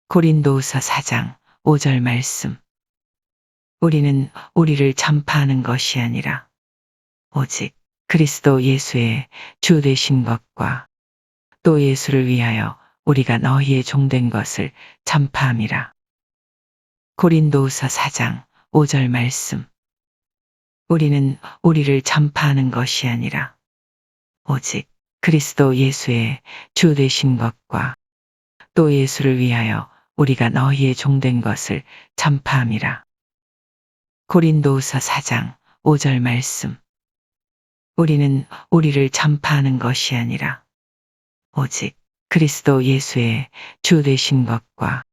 고린도후서 4장 5절 말씀. 우리는 우리를 전파하는 것이 아니라 오직 그리스도 예수의 주 되신 것과 또 예수를 위하여 우리가 너희의 종된 것을 전파함이라. 고린도후서 4장 5절 말씀. 우리는 우리를 전파하는 것이 아니라 오직 그리스도 예수의 주 되신 것과 또 예수를 위하여 우리가 너희의 종된 것을 전파함이라. 고린도후서 4장 5절 말씀. 우리는 우리를 전파하는 것이 아니라 오직 그리스도 예수의 주 되신 것과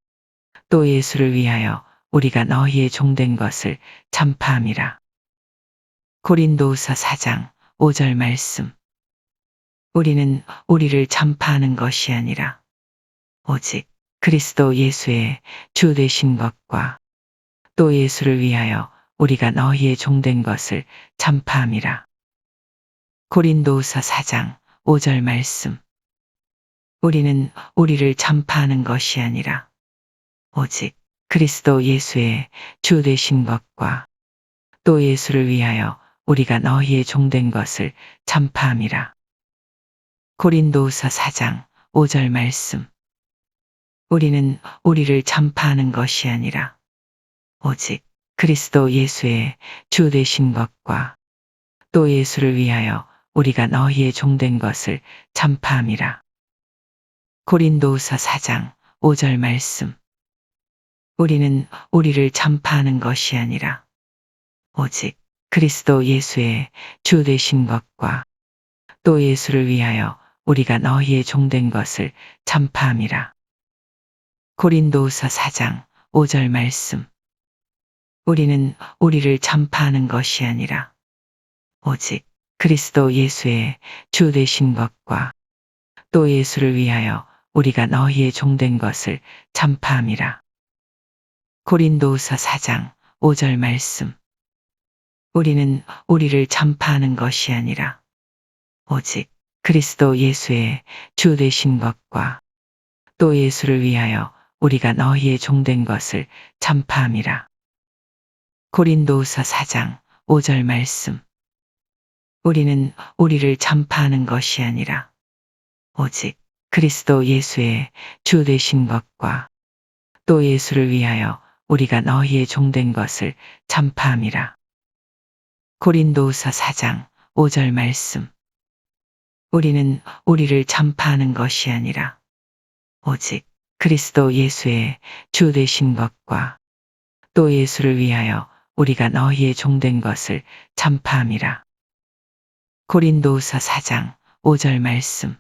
또 예수를 위하여 우리가 너희의 종된 것을 전파함이라. 고린도후서 4장 5절 말씀. 우리는 우리를 전파하는 것이 아니라 오직 그리스도 예수의 주 되신 것과 또 예수를 위하여 우리가 너희의 종된 것을 전파함이라. 고린도후서 4장 5절 말씀. 우리는 우리를 전파하는 것이 아니라 오직 그리스도 예수의 주 되신 것과 또 예수를 위하여 우리가 너희의 종된 것을 전파함이라. 고린도후서 4장 5절 말씀. 우리는 우리를 전파하는 것이 아니라 오직 그리스도 예수의 주 되신 것과 또 예수를 위하여 우리가 너희의 종된 것을 전파함이라. 고린도후서 4장 5절 말씀. 우리는 우리를 전파하는 것이 아니라 오직 그리스도 예수의 주 되신 것과 또 예수를 위하여 우리가 너희의 종된 것을 전파함이라. 고린도후서 4장 5절 말씀. 우리는 우리를 전파하는 것이 아니라 오직 그리스도 예수의 주 되신 것과 또 예수를 위하여 우리가 너희의 종된 것을 전파함이라. 고린도후서 4장 5절 말씀. 우리는 우리를 전파하는 것이 아니라 오직 그리스도 예수의 주 되신 것과 또 예수를 위하여 우리가 너희의 종된 것을 전파함이라. 고린도후서 4장 5절 말씀. 우리는 우리를 전파하는 것이 아니라 오직 그리스도 예수의 주 되신 것과 또 예수를 위하여 우리가 너희의 종된 것을 전파함이라. 고린도후서 4장 5절 말씀. 우리는 우리를 전파하는 것이 아니라 오직 그리스도 예수의 주 되신 것과 또 예수를 위하여 우리가 너희의 종된 것을 전파함이라. 고린도후서 4장 5절 말씀.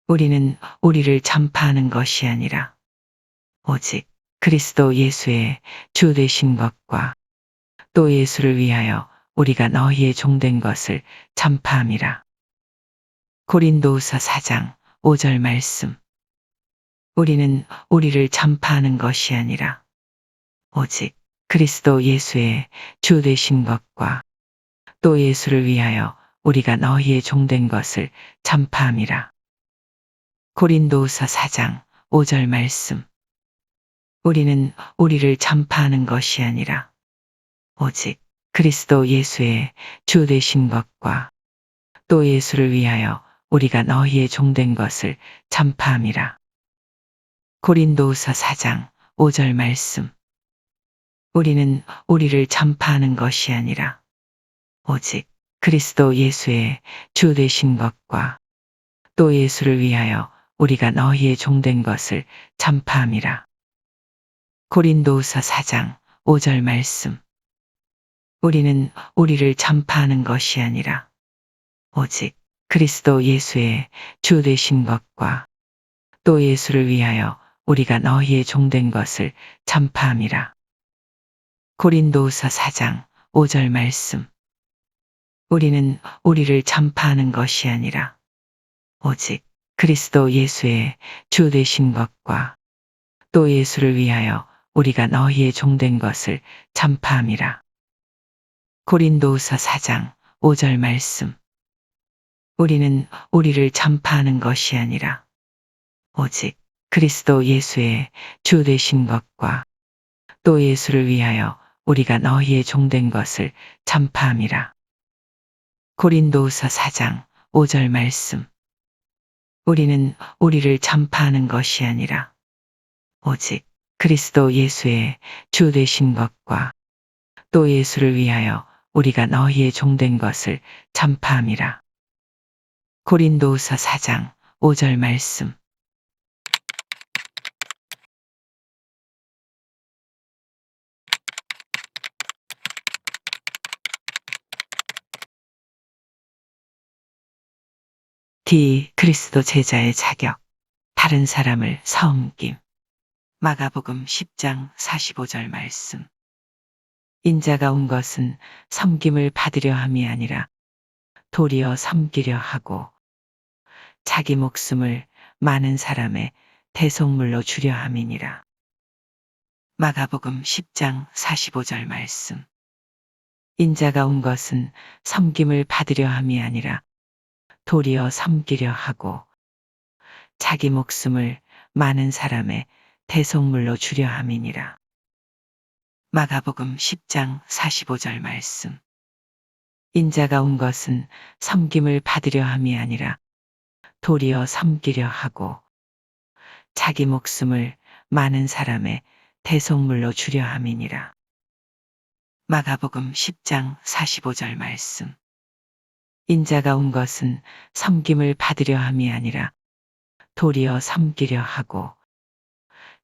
우리는 우리를 전파하는 것이 아니라 오직 그리스도 예수의 주 되신 것과 또 예수를 위하여 우리가 너희의 종된 것을 전파함이라. 고린도후서 4장 5절 말씀. 우리는 우리를 전파하는 것이 아니라 오직 그리스도 예수의 주 되신 것과 또 예수를 위하여 우리가 너희의 종된 것을 전파함이라. 고린도후서 4장 5절 말씀. 우리는 우리를 전파하는 것이 아니라 오직 그리스도 예수의 주 되신 것과 또 예수를 위하여 우리가 너희의 종된 것을 전파함이라. 고린도후서 4장 5절 말씀. 우리는 우리를 전파하는 것이 아니라 오직 그리스도 예수의 주 되신 것과 또 예수를 위하여 우리가 너희의 종된 것을 전파함이라. 고린도후서 4장 5절 말씀. 우리는 우리를 전파하는 것이 아니라 오직 그리스도 예수의 주 되신 것과 또 예수를 위하여 우리가 너희의 종된 것을 전파함이라. 고린도후서 4장 5절 말씀. 우리는 우리를 전파하는 것이 아니라 오직 그리스도 예수의 주 되신 것과 또 예수를 위하여 우리가 너희의 종된 것을 전파함이라. 고린도후서 4장 5절 말씀. 우리는 우리를 전파하는 것이 아니라 오직 그리스도 예수의 주 되신 것과 또 예수를 위하여 우리가 너희의 종된 것을 전파함이라. 고린도후서 4장 5절 말씀. 우리는 우리를 전파하는 것이 아니라 오직 그리스도 예수의 주 되신 것과 또 예수를 위하여 우리가 너희의 종된 것을 전파함이라. 고린도후서 4장 5절 말씀. 그리스도 제자의 자격. 다른 사람을 섬김. 마가복음 10장 45절 말씀. 인자가 온 것은 섬김을 받으려 함이 아니라 도리어 섬기려 하고 자기 목숨을 많은 사람의 대속물로 주려 함이니라. 마가복음 10장 45절 말씀. 인자가 온 것은 섬김을 받으려 함이 아니라 도리어 섬기려 하고 자기 목숨을 많은 사람의 대속물로 주려 함이니라. 마가복음 10장 45절 말씀. 인자가 온 것은 섬김을 받으려 함이 아니라 도리어 섬기려 하고 자기 목숨을 많은 사람의 대속물로 주려 함이니라. 마가복음 10장 45절 말씀. 인자가 온 것은 섬김을 받으려 함이 아니라 도리어 섬기려 하고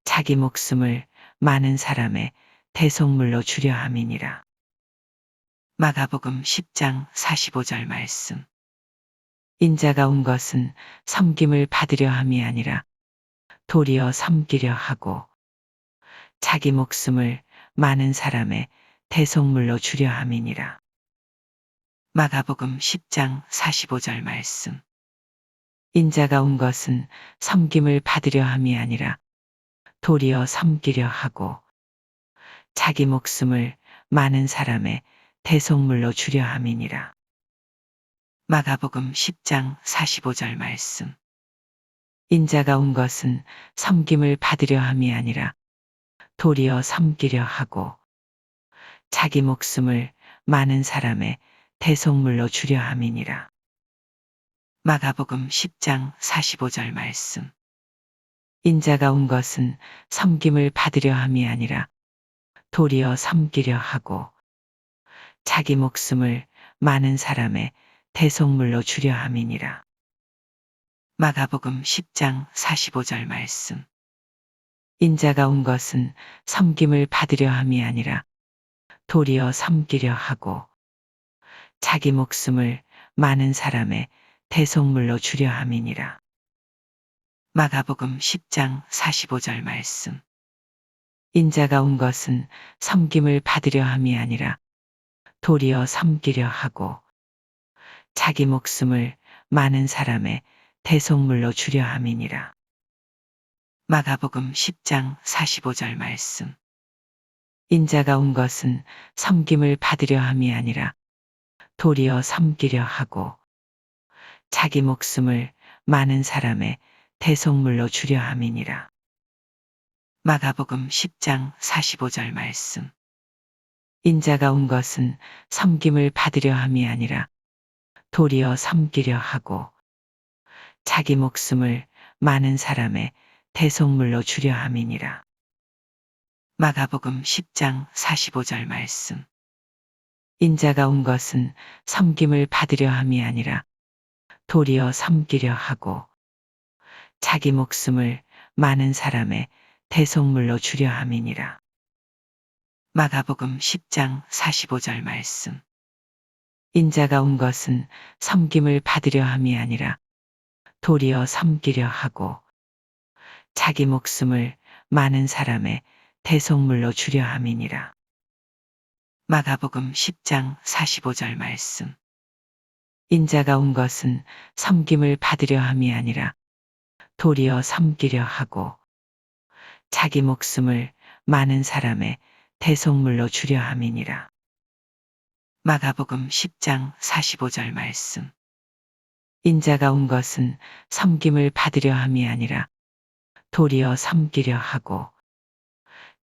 자기 목숨을 많은 사람의 대속물로 주려 함이니라. 마가복음 10장 45절 말씀. 인자가 온 것은 섬김을 받으려 함이 아니라 도리어 섬기려 하고 자기 목숨을 많은 사람의 대속물로 주려 함이니라. 마가복음 10장 45절 말씀. 인자가 온 것은 섬김을 받으려 함이 아니라 도리어 섬기려 하고 자기 목숨을 많은 사람의 대속물로 주려 함이니라. 마가복음 10장 45절 말씀. 인자가 온 것은 섬김을 받으려 함이 아니라 도리어 섬기려 하고 자기 목숨을 많은 사람의 대속물로 주려 함이니라. 마가복음 10장 45절 말씀. 인자가 온 것은 섬김을 받으려 함이 아니라 도리어 섬기려 하고 자기 목숨을 많은 사람의 대속물로 주려 함이니라. 마가복음 10장 45절 말씀. 인자가 온 것은 섬김을 받으려 함이 아니라 도리어 섬기려 하고 자기 목숨을 많은 사람의 대속물로 주려 함이니라. 마가복음 10장 45절 말씀. 인자가 온 것은 섬김을 받으려 함이 아니라 도리어 섬기려 하고 자기 목숨을 많은 사람의 대속물로 주려 함이니라. 마가복음 10장 45절 말씀. 인자가 온 것은 섬김을 받으려 함이 아니라 도리어 섬기려 하고 자기 목숨을 많은 사람의 대속물로 주려 함이니라. 마가복음 10장 45절 말씀. 인자가 온 것은 섬김을 받으려 함이 아니라 도리어 섬기려 하고 자기 목숨을 많은 사람의 대속물로 주려 함이니라. 마가복음 10장 45절 말씀. 인자가 온 것은 섬김을 받으려 함이 아니라 도리어 섬기려 하고 자기 목숨을 많은 사람의 대속물로 주려 함이니라. 마가복음 10장 45절 말씀. 인자가 온 것은 섬김을 받으려 함이 아니라 도리어 섬기려 하고 자기 목숨을 많은 사람의 대속물로 주려 함이니라. 마가복음 10장 45절 말씀. 인자가 온 것은 섬김을 받으려 함이 아니라 도리어 섬기려 하고 자기 목숨을 많은 사람의 대속물로 주려 함이니라. 마가복음 10장 45절 말씀. 인자가 온 것은 섬김을 받으려 함이 아니라 도리어 섬기려 하고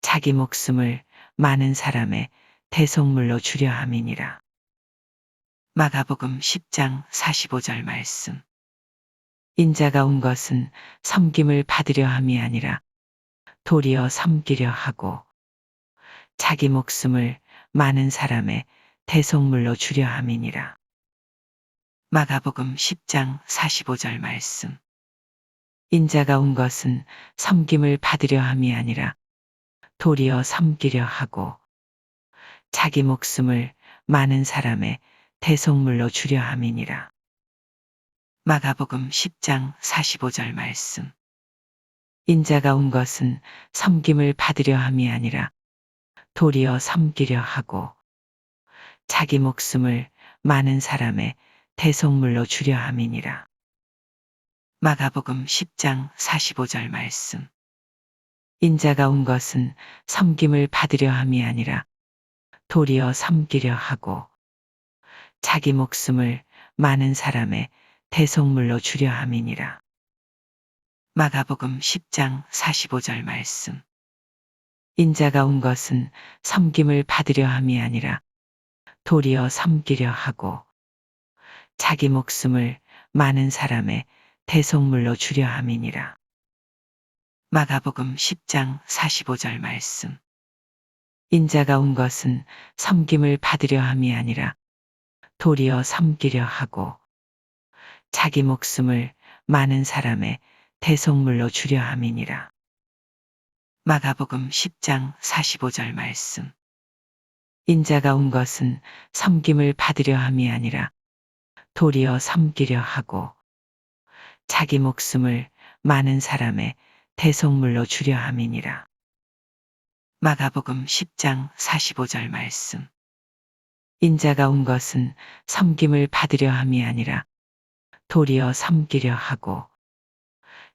자기 목숨을 많은 사람의 대속물로 주려 함이니라. 마가복음 10장 45절 말씀. 인자가 온 것은 섬김을 받으려 함이 아니라 도리어 섬기려 하고 자기 목숨을 많은 사람의 대속물로 주려 함이니라. 마가복음 10장 45절 말씀. 인자가 온 것은 섬김을 받으려 함이 아니라 도리어 섬기려 하고 자기 목숨을 많은 사람의 대속물로 주려 함이니라. 마가복음 10장 45절 말씀. 인자가 온 것은 섬김을 받으려 함이 아니라 도리어 섬기려 하고 자기 목숨을 많은 사람의 대속물로 주려 함이니라. 마가복음 10장 45절 말씀. 인자가 온 것은 섬김을 받으려 함이 아니라 도리어 섬기려 하고 자기 목숨을 많은 사람의 대속물로 주려 함이니라. 마가복음 10장 45절 말씀. 인자가 온 것은 섬김을 받으려 함이 아니라 도리어 섬기려 하고 자기 목숨을 많은 사람의 대속물로 주려 함이니라. 마가복음 10장 45절 말씀. 인자가 온 것은 섬김을 받으려 함이 아니라 도리어 섬기려 하고 자기 목숨을 많은 사람의 대속물로 주려 함이니라. 마가복음 10장 45절 말씀. 인자가 온 것은 섬김을 받으려 함이 아니라 도리어 섬기려 하고 자기 목숨을 많은 사람의 대속물로 주려 함이니라. 마가복음 10장 45절 말씀. 인자가 온 것은 섬김을 받으려 함이 아니라 도리어 섬기려 하고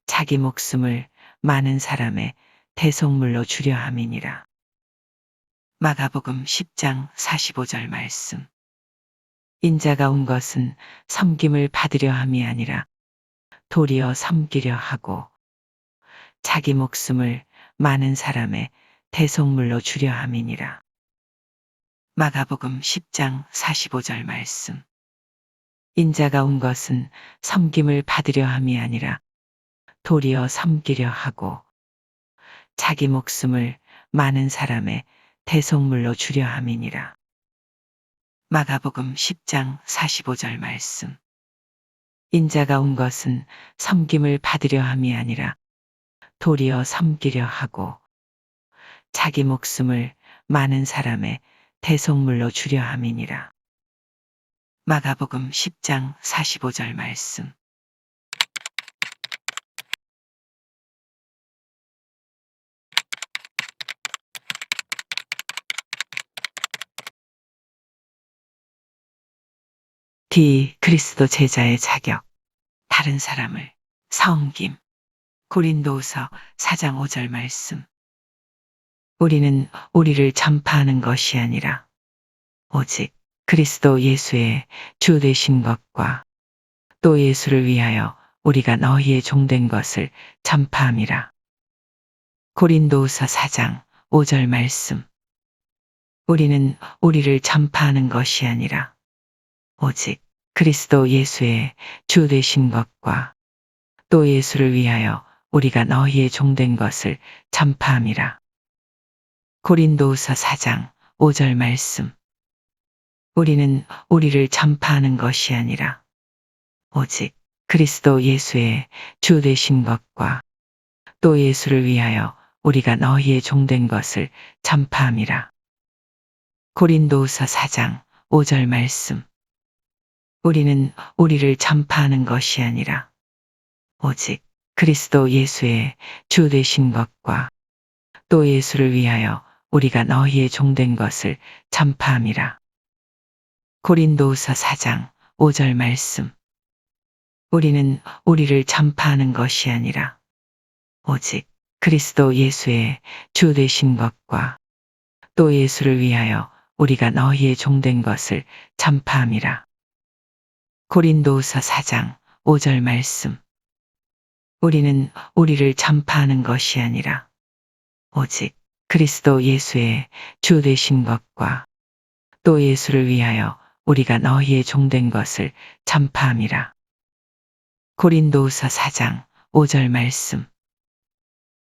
자기 목숨을 많은 사람의 대속물로 주려 함이니라. 마가복음 10장 45절 말씀. 인자가 온 것은 섬김을 받으려 함이 아니라 도리어 섬기려 하고 자기 목숨을 많은 사람의 대속물로 주려 함이니라. 마가복음 10장 45절 말씀. 인자가 온 것은 섬김을 받으려 함이 아니라 도리어 섬기려 하고 자기 목숨을 많은 사람의 대속물로 주려 함이니라. 마가복음 10장 45절 말씀. 인자가 온 것은 섬김을 받으려 함이 아니라 도리어 섬기려 하고 자기 목숨을 많은 사람의 대속물로 주려 함이니라. 마가복음 10장 45절 말씀. 그리스도 제자의 자격. 다른 사람을 섬김. 고린도후서 4장 5절 말씀. 우리는 우리를 전파하는 것이 아니라 오직 그리스도 예수의 주 되신 것과 또 예수를 위하여 우리가 너희의 종된 것을 전파함이라. 고린도후서 4장 5절 말씀. 우리는 우리를 전파하는 것이 아니라 오직 그리스도 예수의 주 되신 것과 또 예수를 위하여 우리가 너희의 종된 것을 전파함이라. 고린도후서 4장 5절 말씀. 우리는 우리를 전파하는 것이 아니라 오직 그리스도 예수의 주 되신 것과 또 예수를 위하여 우리가 너희의 종된 것을 전파함이라. 고린도후서 4장 5절 말씀. 우리는 우리를 전파하는 것이 아니라 오직 그리스도 예수의 주 되신 것과 또 예수를 위하여 우리가 너희의 종된 것을 전파함이라. 고린도후서 4장 5절 말씀. 우리는 우리를 전파하는 것이 아니라 오직 그리스도 예수의 주 되신 것과 또 예수를 위하여 우리가 너희의 종된 것을 전파함이라. 고린도후서 4장 5절 말씀. 우리는 우리를 전파하는 것이 아니라 오직 그리스도 예수의 주 되신 것과 또 예수를 위하여 우리가 너희의 종된 것을 전파함이라. 고린도후서 4장 5절 말씀.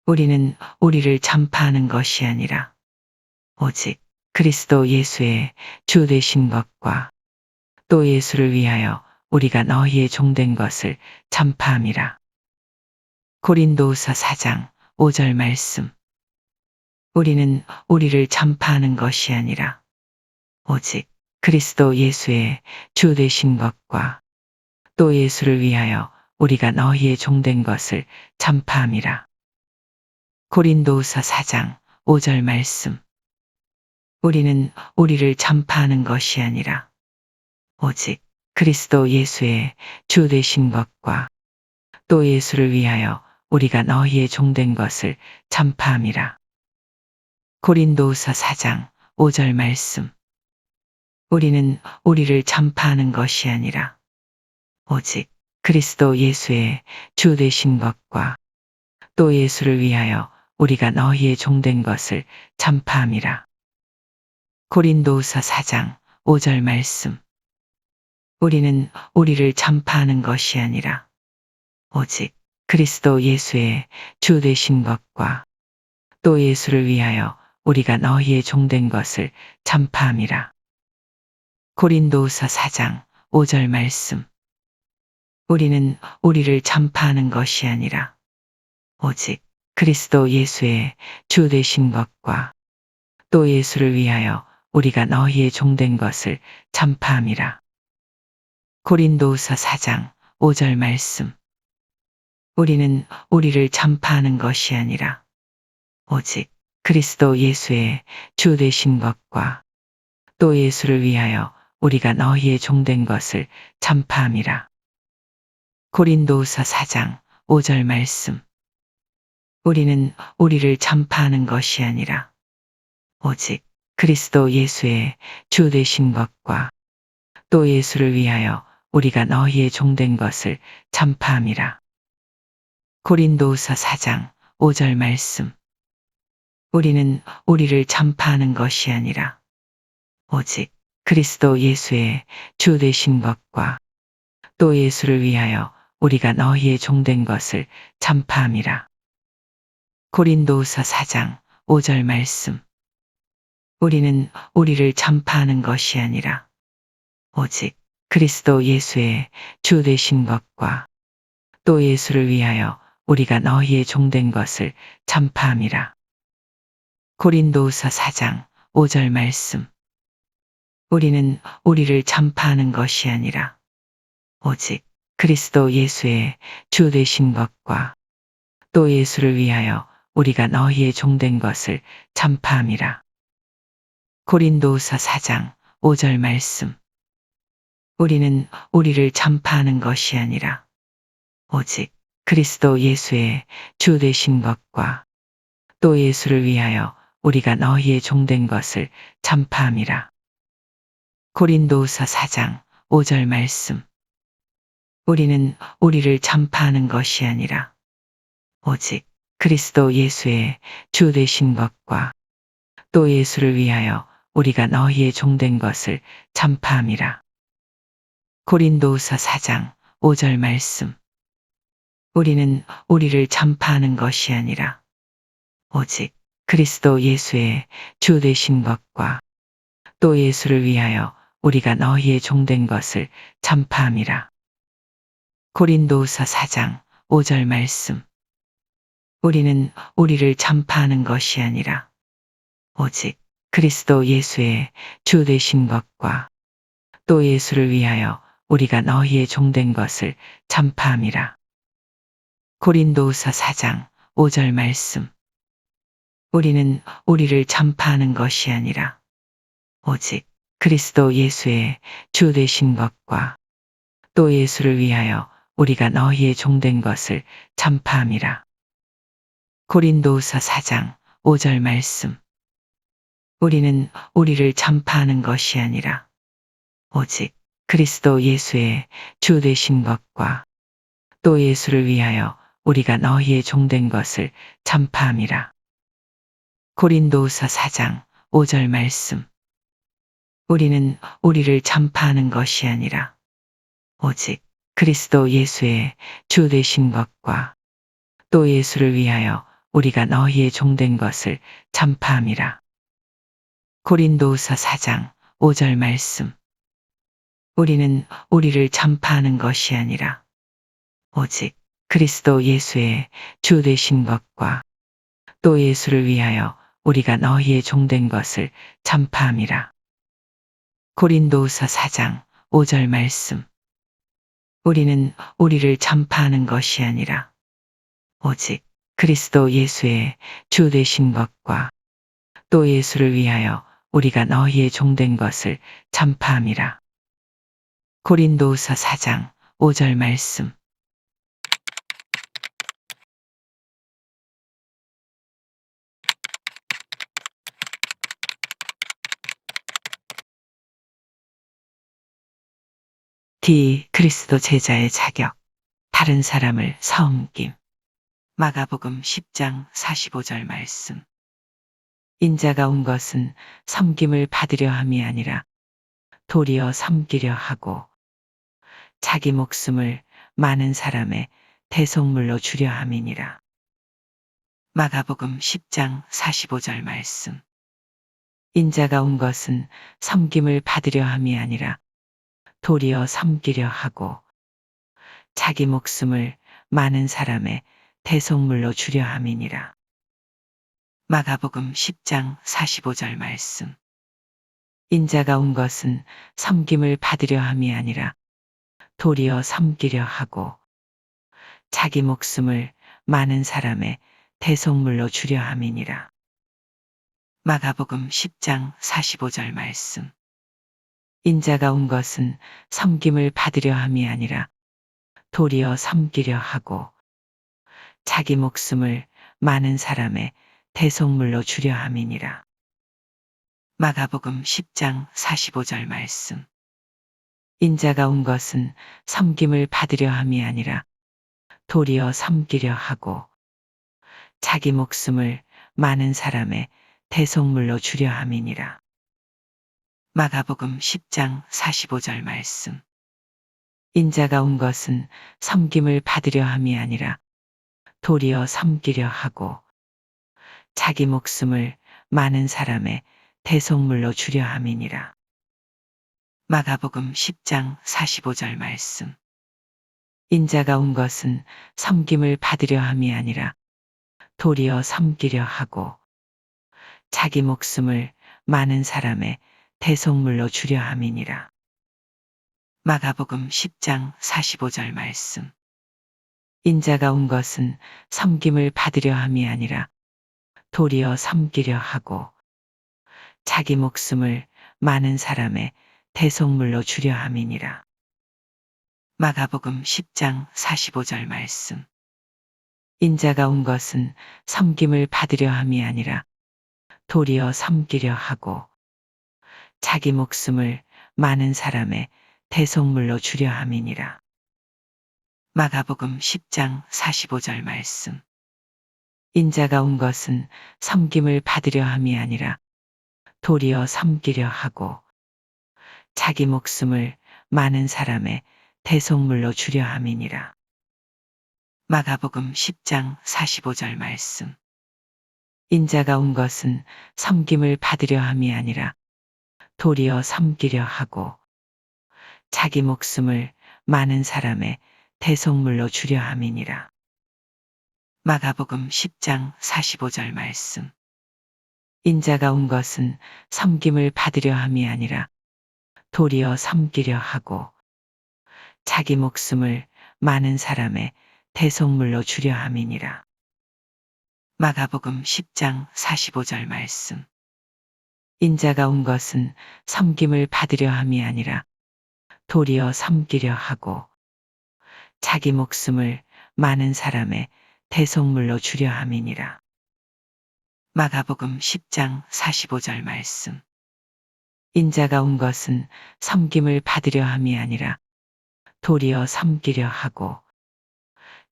우리는 우리를 전파하는 것이 아니라 오직 그리스도 예수의 주 되신 것과 또 예수를 위하여 우리가 너희의 종된 것을 전파함이라. 고린도후서 4장 5절 말씀. 우리는 우리를 전파하는 것이 아니라 오직 그리스도 예수의 주 되신 것과 또 예수를 위하여 우리가 너희의 종된 것을 전파함이라. 고린도후서 4장 5절 말씀. 우리는 우리를 전파하는 것이 아니라 오직 그리스도 예수의 주 되신 것과 또 예수를 위하여 우리가 너희의 종된 것을 전파함이라. 고린도후서 4장 5절 말씀. 우리는 우리를 전파하는 것이 아니라 오직 그리스도 예수의 주 되신 것과 또 예수를 위하여 우리가 너희의 종된 것을 전파함이라. 고린도후서 4장 5절 말씀. 우리는 우리를 전파하는 것이 아니라 오직 그리스도 예수의 주 되신 것과 또 예수를 위하여 우리가 너희의 종된 것을 전파함이라. 고린도후서 4장 5절 말씀. 우리는 우리를 전파하는 것이 아니라 오직 그리스도 예수의 주 되신 것과 또 예수를 위하여 우리가 너희의 종된 것을 전파함이라. 고린도후서 4장 5절 말씀. 우리는 우리를 전파하는 것이 아니라 오직 그리스도 예수의 주 되신 것과 또 예수를 위하여 우리가 너희의 종된 것을 전파함이라. 고린도후서 4장 5절 말씀. 우리는 우리를 전파하는 것이 아니라 오직 그리스도 예수의 주 되신 것과 또 예수를 위하여 우리가 너희의 종된 것을 전파함이라. 고린도후서 4장 5절 말씀. 우리는 우리를 전파하는 것이 아니라 오직 그리스도 예수의 주 되신 것과 또 예수를 위하여 우리가 너희의 종된 것을 전파함이라. 고린도후서 4장 5절 말씀. 우리는 우리를 전파하는 것이 아니라 오직 그리스도 예수의 주 되신 것과 또 예수를 위하여 우리가 너희의 종된 것을 전파함이라. 고린도후서 4장 5절 말씀. 우리는 우리를 전파하는 것이 아니라 오직 그리스도 예수의 주 되신 것과 또 예수를 위하여 우리가 너희의 종된 것을 전파함이라. 고린도후서 4장 5절 말씀. 우리는 우리를 전파하는 것이 아니라 오직 그리스도 예수의 주 되신 것과 또 예수를 위하여 우리가 너희의 종된 것을 전파함이라. 고린도후서 4장 5절 말씀. 우리는 우리를 전파하는 것이 아니라 오직 그리스도 예수의 주 되신 것과 또 예수를 위하여 우리가 너희의 종된 것을 전파함이라. 고린도후서 4장 5절 말씀. 우리는 우리를 전파하는 것이 아니라 오직 그리스도 예수의 주 되신 것과 또 예수를 위하여 우리가 너희의 종된 것을 전파함이라. 고린도후서 4장 5절 말씀. 우리는 우리를 전파하는 것이 아니라 오직 그리스도 예수의 주 되신 것과 또 예수를 위하여 우리가 너희의 종된 것을 전파함이라. 고린도후서 4장 5절 말씀. 우리는 우리를 전파하는 것이 아니라 오직 그리스도 예수의 주 되신 것과 또 예수를 위하여 우리가 너희의 종된 것을 전파함이라. 고린도후서 4장 5절 말씀. 우리는 우리를 전파하는 것이 아니라 오직 그리스도 예수의 주 되신 것과 또 예수를 위하여 우리가 너희의 종된 것을 전파함이라. 고린도후서 4장 5절 말씀. 우리는 우리를 전파하는 것이 아니라 오직 그리스도 예수의 주 되신 것과 또 예수를 위하여 우리가 너희의 종된 것을 전파함이라. 고린도후서 4장 5절 말씀. 우리는 우리를 전파하는 것이 아니라 오직 그리스도 예수의 주 되신 것과 또 예수를 위하여 우리가 너희의 종된 것을 전파함이라. 고린도후서 4장 5절 말씀. 우리는 우리를 전파하는 것이 아니라 오직 그리스도 예수의 주 되신 것과 또 예수를 위하여 우리가 너희의 종된 것을 전파함이라. 고린도후서 4장 5절 말씀. 그리스도 제자의 자격. 다른 사람을 섬김. 마가복음 10장 45절 말씀. 인자가 온 것은 섬김을 받으려 함이 아니라 도리어 섬기려 하고 자기 목숨을 많은 사람의 대속물로 주려 함이니라. 마가복음 10장 45절 말씀. 인자가 온 것은 섬김을 받으려 함이 아니라 도리어 섬기려 하고 자기 목숨을 많은 사람의 대속물로 주려 함이니라. 마가복음 10장 45절 말씀. 인자가 온 것은 섬김을 받으려 함이 아니라 도리어 섬기려 하고 자기 목숨을 많은 사람의 대속물로 주려 함이니라. 마가복음 10장 45절 말씀. 인자가 온 것은 섬김을 받으려 함이 아니라 도리어 섬기려 하고 자기 목숨을 많은 사람의 대속물로 주려 함이니라. 마가복음 10장 45절 말씀. 인자가 온 것은 섬김을 받으려 함이 아니라 도리어 섬기려 하고 자기 목숨을 많은 사람의 대속물로 주려 함이니라. 마가복음 10장 45절 말씀. 인자가 온 것은 섬김을 받으려 함이 아니라 도리어 섬기려 하고 자기 목숨을 많은 사람의 대속물로 주려 함이니라. 마가복음 10장 45절 말씀. 인자가 온 것은 섬김을 받으려 함이 아니라 도리어 섬기려 하고 자기 목숨을 많은 사람의 대속물로 주려 함이니라. 마가복음 10장 45절 말씀. 인자가 온 것은 섬김을 받으려 함이 아니라 도리어 섬기려 하고 자기 목숨을 많은 사람의 대속물로 주려 함이니라. 마가복음 10장 45절 말씀. 인자가 온 것은 섬김을 받으려 함이 아니라 도리어 섬기려 하고 자기 목숨을 많은 사람의 대속물로 주려 함이니라. 마가복음 10장 45절 말씀. 인자가 온 것은 섬김을 받으려 함이 아니라 도리어 섬기려 하고 자기 목숨을 많은 사람의 대속물로 주려 함이니라. 마가복음 10장 45절 말씀. 인자가 온 것은 섬김을 받으려 함이 아니라 도리어 섬기려 하고 자기 목숨을 많은 사람의 대속물로 주려 함이니라. 마가복음 10장 45절 말씀. 인자가 온 것은 섬김을 받으려 함이 아니라 도리어 섬기려 하고 자기 목숨을 많은 사람의 대속물로 주려 함이니라. 마가복음 10장 45절 말씀. 인자가 온 것은 섬김을 받으려 함이 아니라 도리어 섬기려 하고 자기 목숨을 많은 사람의 대속물로 주려 함이니라. 마가복음 10장 45절 말씀. 인자가 온 것은 섬김을 받으려 함이 아니라 도리어 섬기려 하고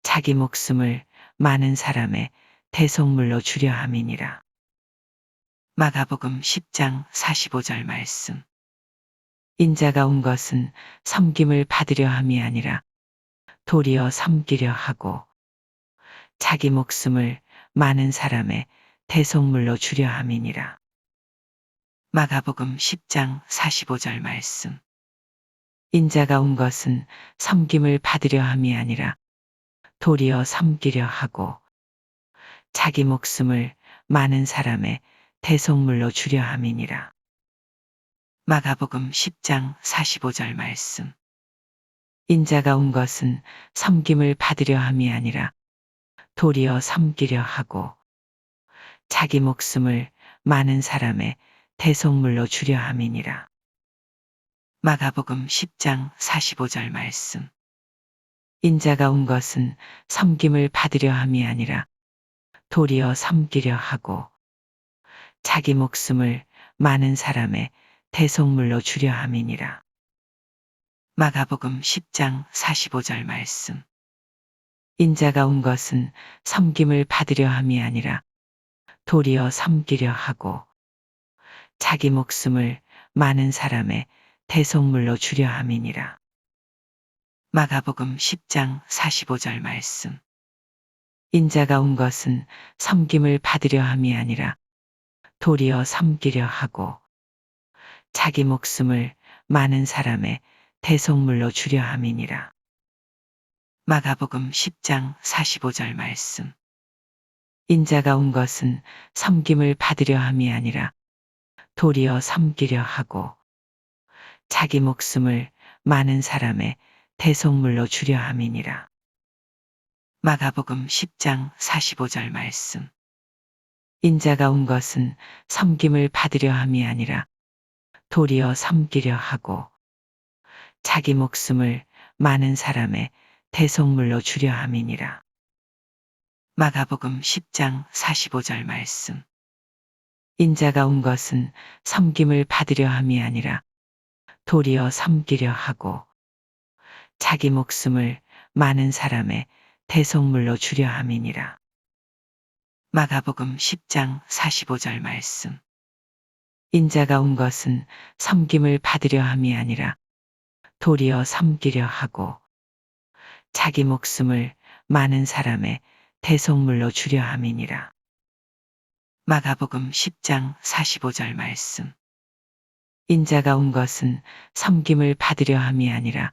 자기 목숨을 많은 사람의 대속물로 주려 함이니라. 마가복음 10장 45절 말씀. 인자가 온 것은 섬김을 받으려 함이 아니라 도리어 섬기려 하고 자기 목숨을 많은 사람의 대속물로 주려 함이니라. 마가복음 10장 45절 말씀. 인자가 온 것은 섬김을 받으려 함이 아니라 도리어 섬기려 하고 자기 목숨을 많은 사람의 대속물로 주려 함이니라. 마가복음 10장 45절 말씀. 인자가 온 것은 섬김을 받으려 함이 아니라 도리어 섬기려 하고 자기 목숨을 많은 사람의 대속물로 주려 함이니라. 마가복음 10장 45절 말씀. 인자가 온 것은 섬김을 받으려 함이 아니라 도리어 섬기려 하고 자기 목숨을 많은 사람의 대속물로 주려 함이니라. 마가복음 10장 45절 말씀. 인자가 온 것은 섬김을 받으려 함이 아니라 도리어 섬기려 하고 자기 목숨을 많은 사람의 대속물로 주려 함이니라. 마가복음 10장 45절 말씀. 인자가 온 것은 섬김을 받으려 함이 아니라 도리어 섬기려 하고 자기 목숨을 많은 사람의 대속물로 주려 함이니라. 마가복음 10장 45절 말씀. 인자가 온 것은 섬김을 받으려 함이 아니라 도리어 섬기려 하고 자기 목숨을 많은 사람의 대속물로 주려 함이니라. 마가복음 10장 45절 말씀. 인자가 온 것은 섬김을 받으려 함이 아니라 도리어 섬기려 하고 자기 목숨을 많은 사람의 대속물로 주려 함이니라. 마가복음 10장 45절 말씀. 인자가 온 것은 섬김을 받으려 함이 아니라 도리어 섬기려 하고 자기 목숨을 많은 사람의 대속물로 주려 함이니라. 마가복음 10장 45절 말씀. 인자가 온 것은 섬김을 받으려 함이 아니라 도리어 섬기려 하고 자기 목숨을 많은 사람의 대속물로 주려 함이니라. 마가복음 10장 45절 말씀. 인자가 온 것은 섬김을 받으려 함이 아니라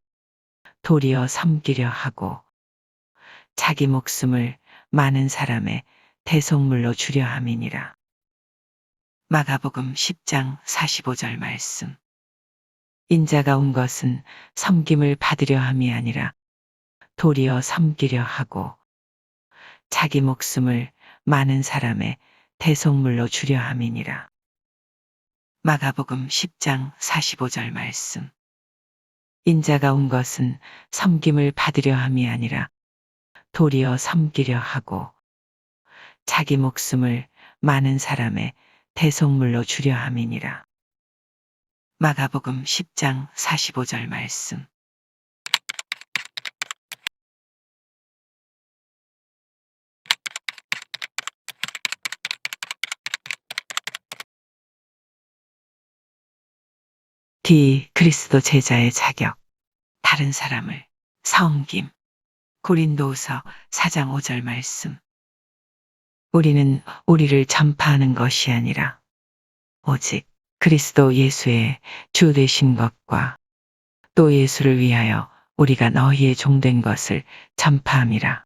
도리어 섬기려 하고 자기 목숨을 많은 사람의 대속물로 주려 함이니라. 마가복음 10장 45절 말씀. 인자가 온 것은 섬김을 받으려 함이 아니라 도리어 섬기려 하고 자기 목숨을 많은 사람의 대속물로 주려 함이니라. 마가복음 10장 45절 말씀. 인자가 온 것은 섬김을 받으려 함이 아니라 도리어 섬기려 하고 자기 목숨을 많은 사람의 대속물로 주려 함이니라. 마가복음 10장 45절 말씀. 그리스도 제자의 자격. 다른 사람을 섬김. 고린도후서 4장 5절 말씀. 우리는 우리를 전파하는 것이 아니라 오직 그리스도 예수의 주 되신 것과 또 예수를 위하여 우리가 너희의 종된 것을 전파함이라.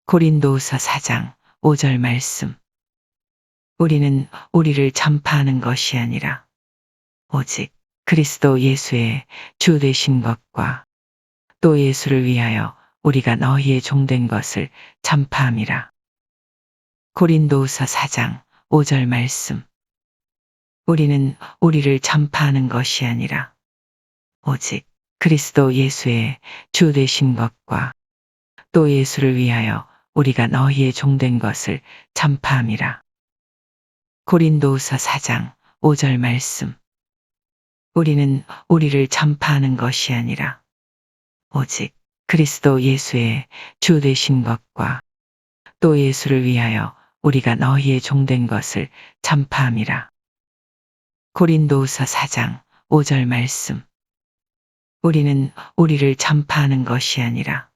고린도후서 4장 5절 말씀. 우리는 우리를 전파하는 것이 아니라 오직 그리스도 예수의 주 되신 것과 또 예수를 위하여 우리가 너희의 종된 것을 전파함이라. 고린도후서 4장 5절 말씀. 우리는 우리를 전파하는 것이 아니라 오직 그리스도 예수의 주 되신 것과 또 예수를 위하여 우리가 너희의 종된 것을 전파함이라. 고린도후서 4장 5절 말씀. 우리는 우리를 전파하는 것이 아니라 오직 그리스도 예수의 주 되신 것과 또 예수를 위하여 우리가 너희의 종된 것을 전파함이라. 고린도후서 4장 5절 말씀. 우리는 우리를 전파하는 것이 아니라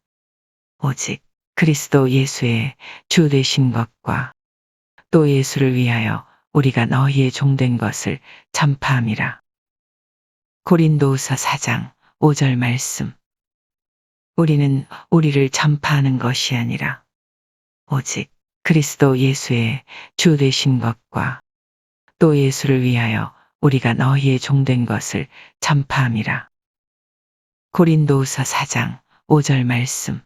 오직 그리스도 예수의 주 되신 것과 또 예수를 위하여 우리가 너희의 종된 것을 전파함이라. 고린도후서 4장 5절 말씀. 우리는 우리를 전파하는 것이 아니라 오직 그리스도 예수의 주 되신 것과 또 예수를 위하여 우리가 너희의 종된 것을 전파함이라. 고린도후서 4장 5절 말씀.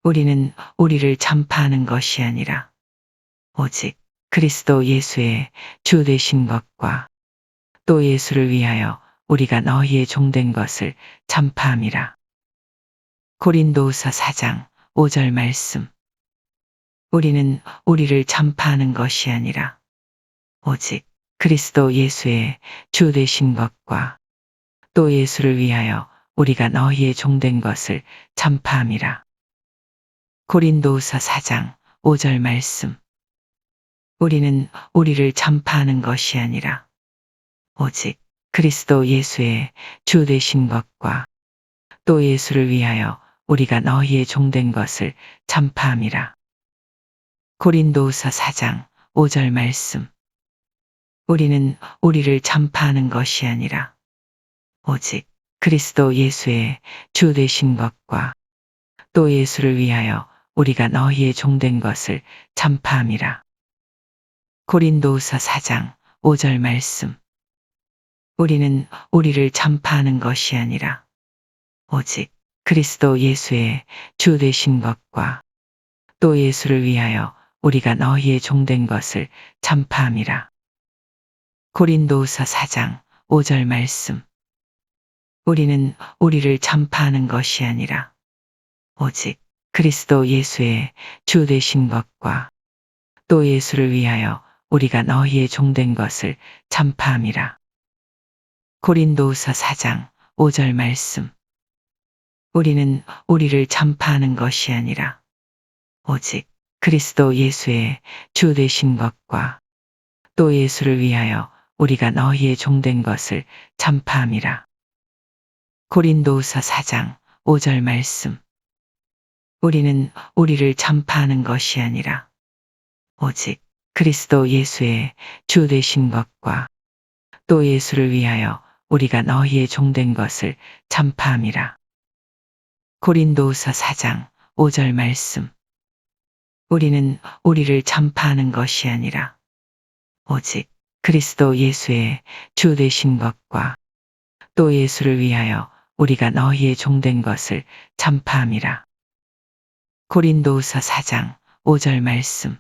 우리는 우리를 전파하는 것이 아니라 오직 그리스도 예수의 주 되신 것과 또 예수를 위하여 우리가 너희의 종된 것을 전파함이라. 고린도후서 4장 5절 말씀. 우리는 우리를 전파하는 것이 아니라 오직 그리스도 예수의 주 되신 것과 또 예수를 위하여 우리가 너희의 종된 것을 전파함이라. 고린도후서 4장 5절 말씀. 우리는 우리를 전파하는 것이 아니라 오직 그리스도 예수의 주 되신 것과 또 예수를 위하여 우리가 너희의 종된 것을 전파함이라. 고린도후서 4장 5절 말씀. 우리는 우리를 전파하는 것이 아니라 오직 그리스도 예수의 주 되신 것과 또 예수를 위하여 우리가 너희의 종된 것을 전파함이라. 고린도후서 4장 5절 말씀. 우리는 우리를 전파하는 것이 아니라 오직 그리스도 예수의 주 되신 것과 또 예수를 위하여 우리가 너희의 종된 것을 전파함이라. 고린도후서 4장 5절 말씀. 우리는 우리를 전파하는 것이 아니라 오직 그리스도 예수의 주 되신 것과 또 예수를 위하여 우리가 너희의 종된 것을 전파함이라. 고린도후서 4장 5절 말씀. 우리는 우리를 전파하는 것이 아니라 오직 그리스도 예수의 주 되신 것과 또 예수를 위하여 우리가 너희의 종된 것을 전파함이라. 고린도후서 4장 5절 말씀. 우리는 우리를 전파하는 것이 아니라 오직 그리스도 예수의 주 되신 것과 또 예수를 위하여 우리가 너희의 종된 것을 전파함이라. 고린도후서 4장 5절 말씀. 우리는 우리를 전파하는 것이 아니라 오직 그리스도 예수의 주 되신 것과 또 예수를 위하여 우리가 너희의 종된 것을 전파함이라. 고린도후서 4장 5절 말씀.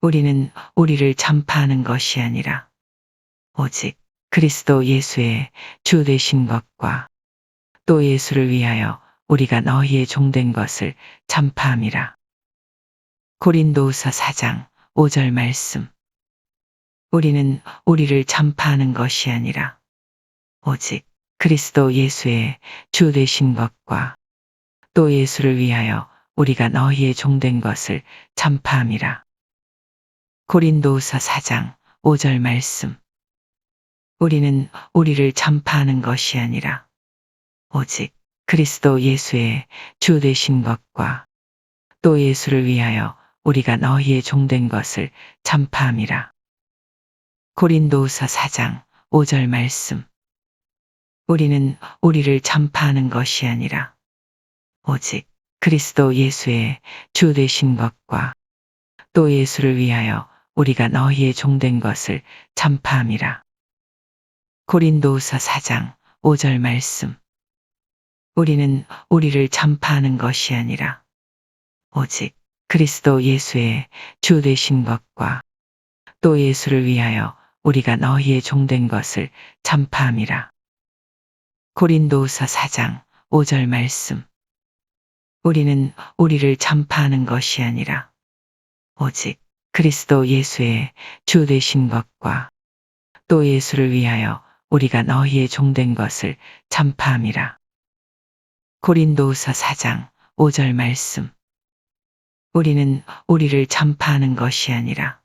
우리는 우리를 전파하는 것이 아니라 오직 그리스도 예수의 주 되신 것과 또 예수를 위하여 우리가 너희의 종된 것을 전파함이라. 고린도후서 4장 5절 말씀. 우리는 우리를 전파하는 것이 아니라 오직 그리스도 예수의 주 되신 것과 또 예수를 위하여 우리가 너희의 종된 것을 전파함이라. 고린도후서 4장 5절 말씀. 우리는 우리를 전파하는 것이 아니라 오직 그리스도 예수의 주 되신 것과 또 예수를 위하여 우리가 너희의 종된 것을 전파함이라. 고린도후서 4장 5절 말씀. 우리는 우리를 전파하는 것이 아니라 오직 그리스도 예수의 주 되신 것과 또 예수를 위하여 우리가 너희의 종된 것을 전파함이라. 고린도후서 4장 5절 말씀. 우리는 우리를 전파하는 것이 아니라 오직 그리스도 예수의 주 되신 것과 또 예수를 위하여 우리가 너희의 종된 것을 전파함이라. 고린도후서 4장 5절 말씀. 우리는 우리를 전파하는 것이 아니라 오직 그리스도 예수의 주 되신 것과 또 예수를 위하여 우리가 너희의 종된 것을 전파함이라. 고린도후서 4장 5절 말씀. 우리는 우리를 전파하는 것이 아니라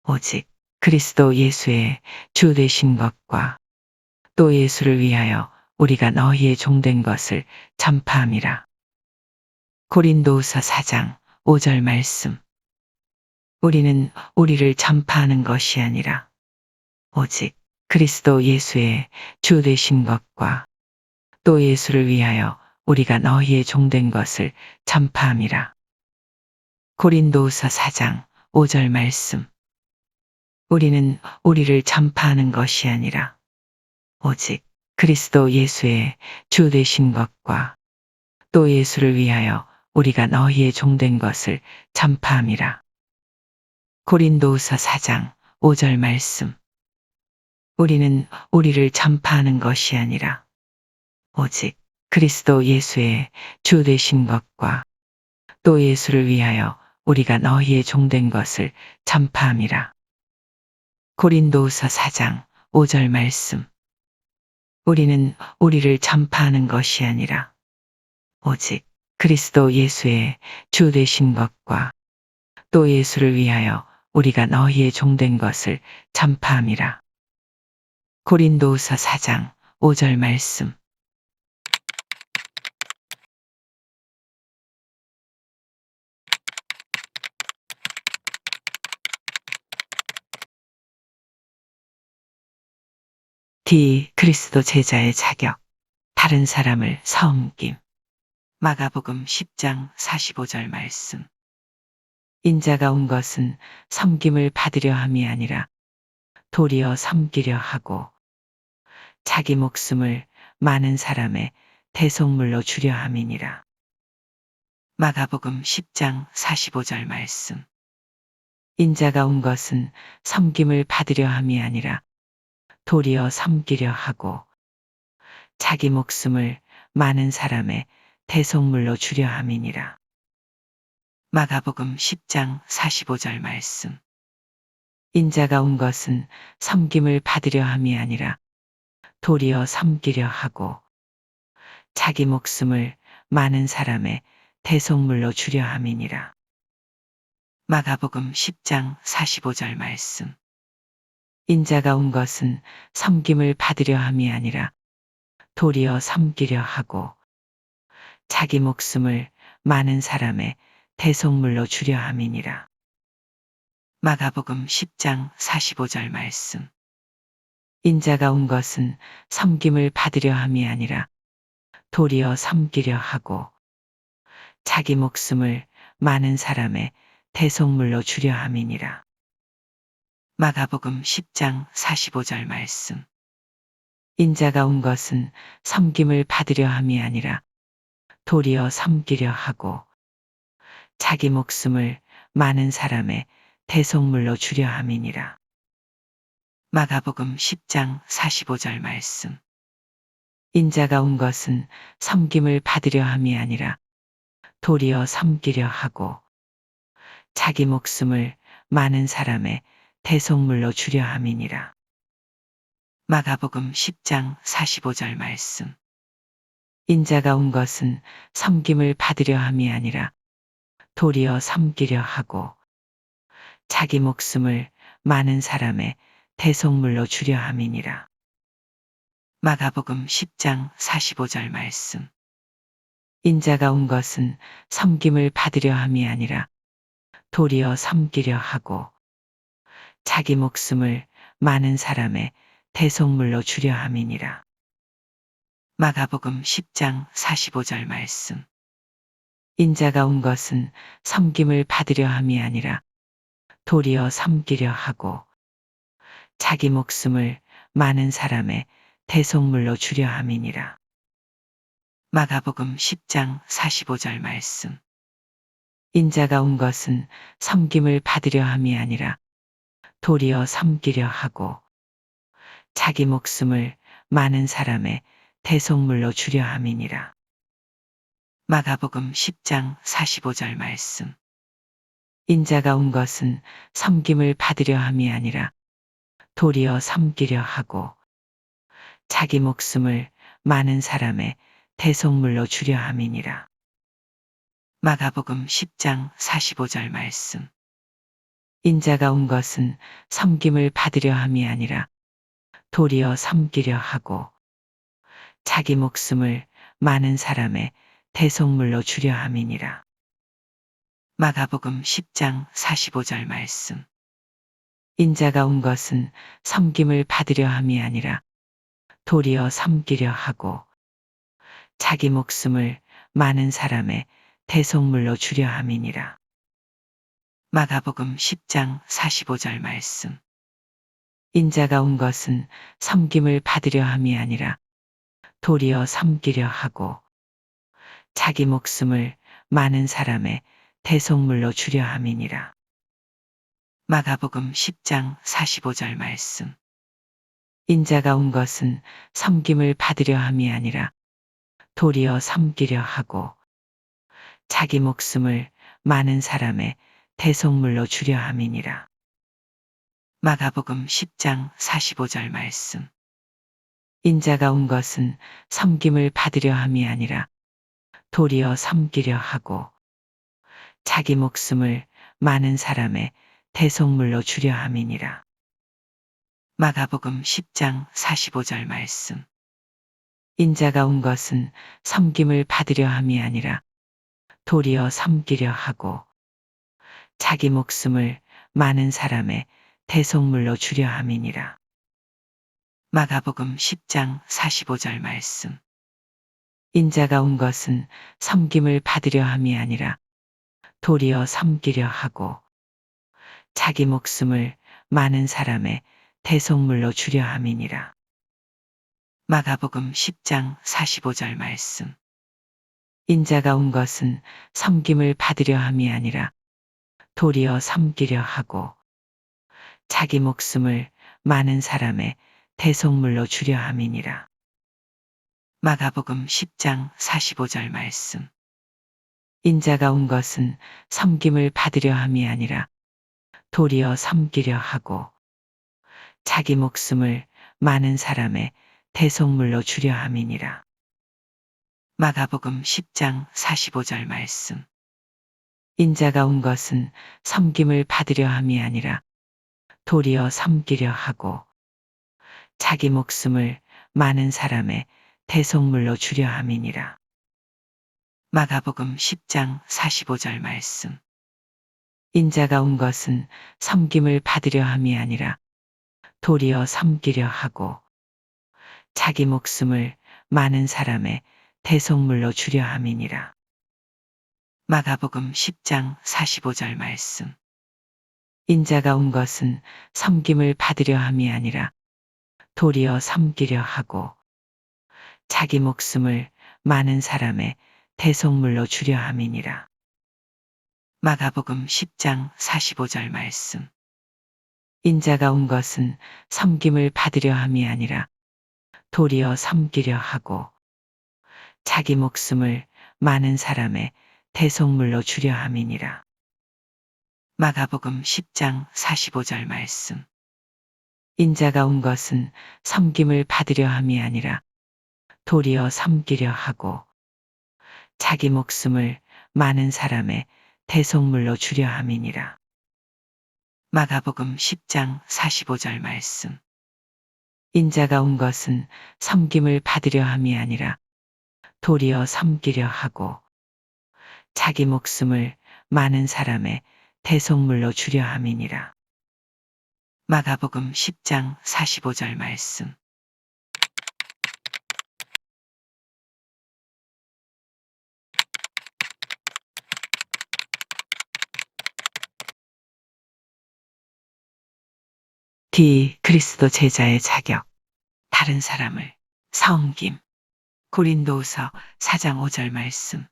오직 그리스도 예수의 주 되신 것과 또 예수를 위하여 우리가 너희의 종된 것을 전파함이라. 고린도후서 4장 5절 말씀. 우리는 우리를 전파하는 것이 아니라 오직 그리스도 예수의 주 되신 것과 또 예수를 위하여 우리가 너희의 종된 것을 전파함이라. 고린도후서 4장 5절 말씀. 우리는 우리를 전파하는 것이 아니라 오직 그리스도 예수의 주 되신 것과 또 예수를 위하여 우리가 너희의 종된 것을 전파함이라. 고린도후서 4장 5절 말씀. 우리는 우리를 전파하는 것이 아니라 오직 그리스도 예수의 주 되신 것과 또 예수를 위하여 우리가 너희의 종된 것을 전파함이라. 고린도후서 4장 5절 말씀. 우리는 우리를 전파하는 것이 아니라 오직 그리스도 예수의 주 되신 것과 또 예수를 위하여 우리가 너희의 종된 것을 전파함이라. 고린도후서 4장 5절 말씀. 그리스도 제자의 자격. 다른 사람을 섬김. 마가복음 10장 45절 말씀. 인자가 온 것은 섬김을 받으려 함이 아니라 도리어 섬기려 하고 자기 목숨을 많은 사람의 대속물로 주려 함이니라. 마가복음 10장 45절 말씀. 인자가 온 것은 섬김을 받으려 함이 아니라 도리어 섬기려 하고 자기 목숨을 많은 사람의 대속물로 주려 함이니라. 마가복음 10장 45절 말씀. 인자가 온 것은 섬김을 받으려 함이 아니라 도리어 섬기려 하고 자기 목숨을 많은 사람의 대속물로 주려 함이니라. 마가복음 10장 45절 말씀. 인자가 온 것은 섬김을 받으려 함이 아니라 도리어 섬기려 하고 자기 목숨을 많은 사람의 대속물로 주려 함이니라. 마가복음 10장 45절 말씀. 인자가 온 것은 섬김을 받으려 함이 아니라 도리어 섬기려 하고 자기 목숨을 많은 사람의 대속물로 주려 함이니라. 마가복음 10장 45절 말씀. 인자가 온 것은 섬김을 받으려 함이 아니라 도리어 섬기려 하고 자기 목숨을 많은 사람의 대속물로 주려 함이니라. 마가복음 10장 45절 말씀. 인자가 온 것은 섬김을 받으려 함이 아니라 도리어 섬기려 하고 자기 목숨을 많은 사람의 대속물로 주려 함이니라. 마가복음 10장 45절 말씀. 인자가 온 것은 섬김을 받으려 함이 아니라 도리어 섬기려 하고 자기 목숨을 많은 사람의 대속물로 주려 함이니라. 마가복음 10장 45절 말씀. 인자가 온 것은 섬김을 받으려 함이 아니라 도리어 섬기려 하고 자기 목숨을 많은 사람의 대속물로 주려 함이니라. 마가복음 10장 45절 말씀. 인자가 온 것은 섬김을 받으려 함이 아니라 도리어 섬기려 하고 자기 목숨을 많은 사람의 대속물로 주려 함이니라. 마가복음 10장 45절 말씀. 인자가 온 것은 섬김을 받으려 함이 아니라 도리어 섬기려 하고 자기 목숨을 많은 사람의 대속물로 주려 함이니라. 마가복음 10장 45절 말씀. 인자가 온 것은 섬김을 받으려 함이 아니라 도리어 섬기려 하고 자기 목숨을 많은 사람의 대속물로 주려 함이니라. 마가복음 10장 45절 말씀. 인자가 온 것은 섬김을 받으려 함이 아니라 도리어 섬기려 하고 자기 목숨을 많은 사람의 대속물로 주려 함이니라. 마가복음 10장 45절 말씀. 인자가 온 것은 섬김을 받으려 함이 아니라 도리어 섬기려 하고 자기 목숨을 많은 사람의 대속물로 주려 함이니라. 마가복음 10장 45절 말씀. 인자가 온 것은 섬김을 받으려 함이 아니라 도리어 섬기려 하고 자기 목숨을 많은 사람의 대속물로 주려 함이니라. 마가복음 10장 45절 말씀. 인자가 온 것은 섬김을 받으려 함이 아니라 도리어 섬기려 하고 자기 목숨을 많은 사람의 대속물로 주려 함이니라. 마가복음 10장 45절 말씀. 인자가 온 것은 섬김을 받으려 함이 아니라 도리어 섬기려 하고 자기 목숨을 많은 사람의 대속물로 주려 함이니라. 마가복음 10장 45절 말씀. 인자가 온 것은 섬김을 받으려 함이 아니라 도리어 섬기려 하고 자기 목숨을 많은 사람의 대속물로 주려 함이니라. 마가복음 10장 45절 말씀. 인자가 온 것은 섬김을 받으려 함이 아니라 도리어 섬기려 하고 자기 목숨을 많은 사람의 대속물로 주려 함이니라. 마가복음 10장 45절 말씀. 인자가 온 것은 섬김을 받으려 함이 아니라 도리어 섬기려 하고 자기 목숨을 많은 사람의 대속물로 주려 함이니라. 마가복음 10장 45절 말씀. 인자가 온 것은 섬김을 받으려 함이 아니라 도리어 섬기려 하고 자기 목숨을 많은 사람의 대속물로 주려 함이니라. 마가복음 10장 45절 말씀. 인자가 온 것은 섬김을 받으려 함이 아니라 도리어 섬기려 하고 자기 목숨을 많은 사람의 대속물로 주려 함이니라. 마가복음 10장 45절 말씀. 인자가 온 것은 섬김을 받으려 함이 아니라 도리어 섬기려 하고 자기 목숨을 많은 사람의 대속물로 주려 함이니라. 마가복음 10장 45절 말씀. 인자가 온 것은 섬김을 받으려 함이 아니라 도리어 섬기려 하고 자기 목숨을 많은 사람의 대속물로 주려 함이니라. 마가복음 10장 45절 말씀. 인자가 온 것은 섬김을 받으려 함이 아니라 도리어 섬기려 하고 자기 목숨을 많은 사람의 대속물로 주려 함이니라. 마가복음 10장 45절 말씀. 인자가 온 것은 섬김을 받으려 함이 아니라 도리어 섬기려 하고 자기 목숨을 많은 사람의 대속물로 주려 함이니라. 마가복음 10장 45절 말씀. 인자가 온 것은 섬김을 받으려 함이 아니라 도리어 섬기려 하고 자기 목숨을 많은 사람의 대속물로 주려 함이니라. 마가복음 10장 45절 말씀. D. 그리스도 제자의 자격. 다른 사람을 섬김. 고린도후서 4장 5절 말씀.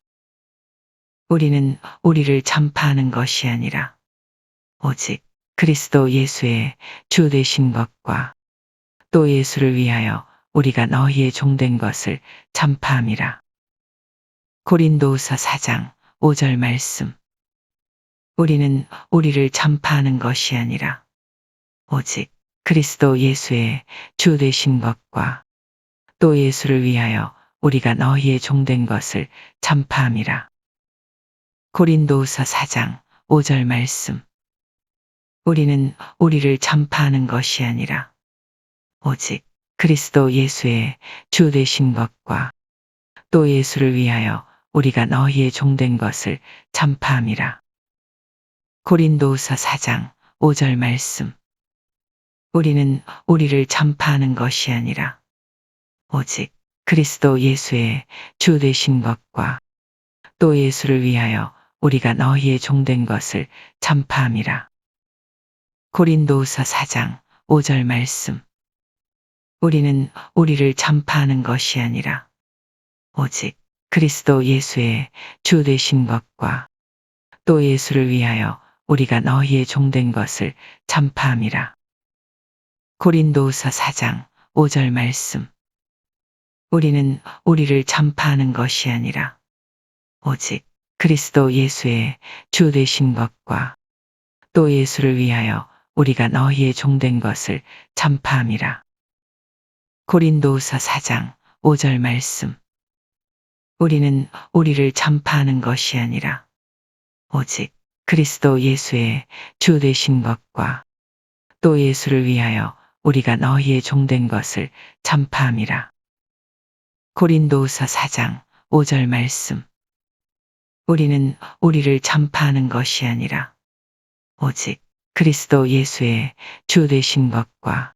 우리는 우리를 전파하는 것이 아니라 오직 그리스도 예수의 주 되신 것과 또 예수를 위하여 우리가 너희의 종된 것을 전파함이라. 고린도후서 4장 5절 말씀. 우리는 우리를 전파하는 것이 아니라 오직 그리스도 예수의 주 되신 것과 또 예수를 위하여 우리가 너희의 종된 것을 전파함이라. 고린도후서 4장 5절 말씀. 우리는 우리를 전파하는 것이 아니라 오직 그리스도 예수의 주 되신 것과 또 예수를 위하여 우리가 너희의 종된 것을 전파함이라. 고린도후서 4장 5절 말씀. 우리는 우리를 전파하는 것이 아니라 오직 그리스도 예수의 주 되신 것과 또 예수를 위하여 우리가 너희의 종된 것을 전파함이라. 고린도후서 4장 5절 말씀. 우리는 우리를 전파하는 것이 아니라 오직 그리스도 예수의 주 되신 것과 또 예수를 위하여 우리가 너희의 종된 것을 전파함이라. 고린도후서 4장 5절 말씀. 우리는 우리를 전파하는 것이 아니라 오직 그리스도 예수의 주 되신 것과 또 예수를 위하여 우리가 너희의 종된 것을 전파함이라. 고린도후서 4장 5절 말씀. 우리는 우리를 전파하는 것이 아니라 오직 그리스도 예수의 주 되신 것과 또 예수를 위하여 우리가 너희의 종된 것을 전파함이라. 고린도후서 4장 5절 말씀. 우리는 우리를 전파하는 것이 아니라 오직 그리스도 예수의 주 되신 것과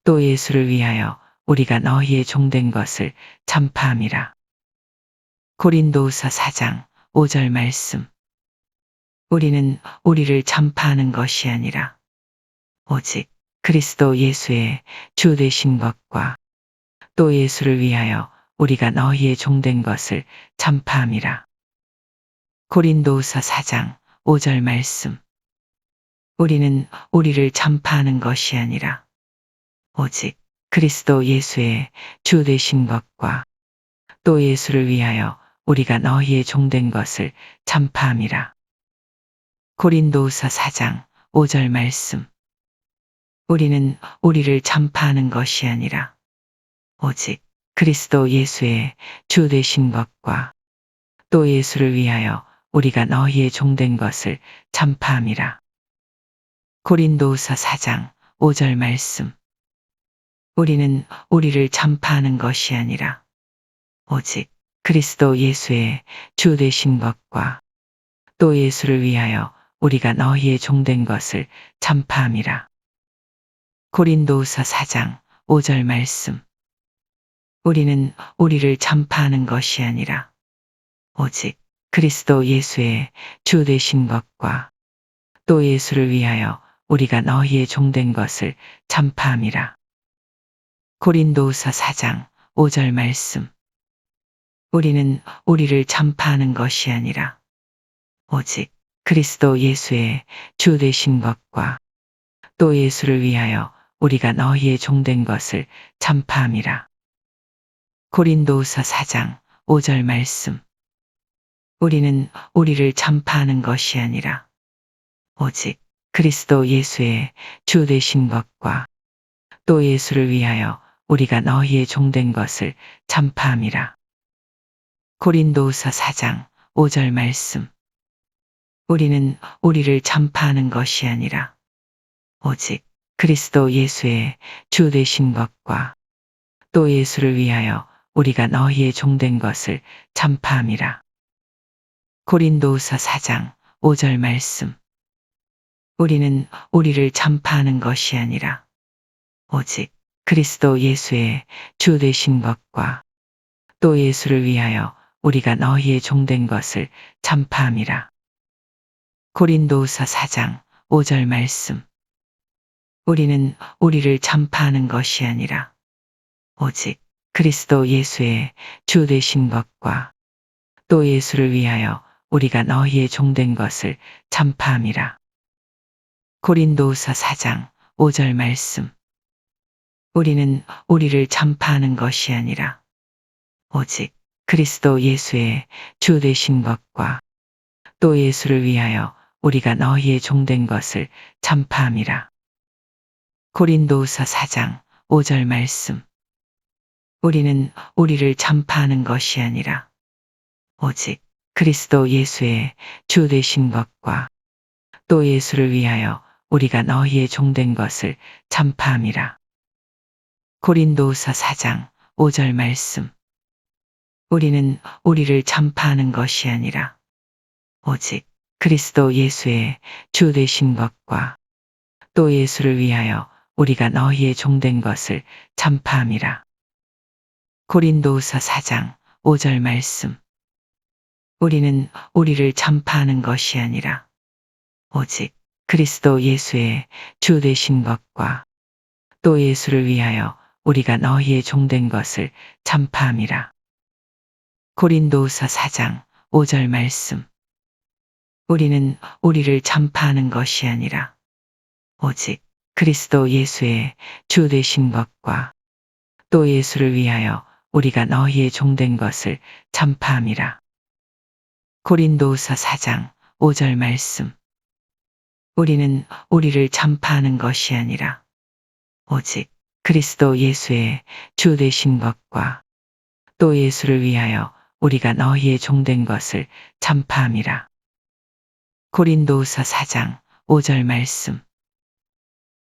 또 예수를 위하여 우리가 너희의 종된 것을 전파함이라. 고린도후서 4장 5절 말씀. 우리는 우리를 전파하는 것이 아니라 오직 그리스도 예수의 주 되신 것과 또 예수를 위하여 우리가 너희의 종된 것을 전파함이라. 고린도후서 4장 5절 말씀. 우리는 우리를 전파하는 것이 아니라 오직 그리스도 예수의 주 되신 것과 또 예수를 위하여 우리가 너희의 종된 것을 전파함이라. 고린도후서 4장 5절 말씀. 우리는 우리를 전파하는 것이 아니라 오직 그리스도 예수의 주 되신 것과 또 예수를 위하여 우리가 너희의 종된 것을 전파함이라. 고린도후서 4장 5절 말씀. 우리는 우리를 전파하는 것이 아니라 오직 그리스도 예수의 주 되신 것과 또 예수를 위하여 우리가 너희의 종된 것을 전파함이라. 고린도후서 4장 5절 말씀. 우리는 우리를 전파하는 것이 아니라 오직 그리스도 예수의 주 되신 것과 또 예수를 위하여 우리가 너희의 종된 것을 전파함이라. 고린도후서 4장 5절 말씀. 우리는 우리를 전파하는 것이 아니라 오직 그리스도 예수의 주 되신 것과 또 예수를 위하여 우리가 너희의 종된 것을 전파함이라. 고린도후서 4장 5절 말씀. 우리는 우리를 전파하는 것이 아니라 오직 그리스도 예수의 주 되신 것과 또 예수를 위하여 우리가 너희의 종된 것을 전파함이라. 고린도후서 4장 5절 말씀. 우리는 우리를 전파하는 것이 아니라 오직 그리스도 예수의 주 되신 것과 또 예수를 위하여 우리가 너희의 종된 것을 전파함이라. 고린도후서 4장 5절 말씀. 우리는 우리를 전파하는 것이 아니라 오직 그리스도 예수의 주 되신 것과 또 예수를 위하여 우리가 너희의 종된 것을 전파함이라. 고린도후서 4장 5절 말씀. 우리는 우리를 전파하는 것이 아니라 오직 그리스도 예수의 주 되신 것과 또 예수를 위하여 우리가 너희의 종된 것을 전파함이라. 고린도후서 4장 5절 말씀. 우리는 우리를 전파하는 것이 아니라 오직 그리스도 예수의 주 되신 것과 또 예수를 위하여 우리가 너희의 종된 것을 전파함이라. 고린도후서 4장 5절 말씀. 우리는 우리를 전파하는 것이 아니라 오직 그리스도 예수의 주 되신 것과 또 예수를 위하여 우리가 너희의 종된 것을 전파함이라. 고린도후서 4장 5절 말씀. 우리는 우리를 전파하는 것이 아니라 오직 그리스도 예수의 주 되신 것과 또 예수를 위하여 우리가 너희의 종된 것을 전파함이라. 고린도후서 4장 5절 말씀. 우리는 우리를 전파하는 것이 아니라 오직 그리스도 예수의 주 되신 것과 또 예수를 위하여 우리가 너희의 종된 것을 전파함이라. 고린도후서 4장 5절 말씀. 우리는 우리를 전파하는 것이 아니라 오직 그리스도 예수의 주 되신 것과 또 예수를 위하여 우리가 너희의 종된 것을 전파함이라. 고린도후서 4장 5절 말씀. 우리는 우리를 전파하는 것이 아니라 오직 그리스도 예수의 주 되신 것과 또 예수를 위하여 우리가 너희의 종된 것을 전파함이라. 고린도후서 4장 5절 말씀.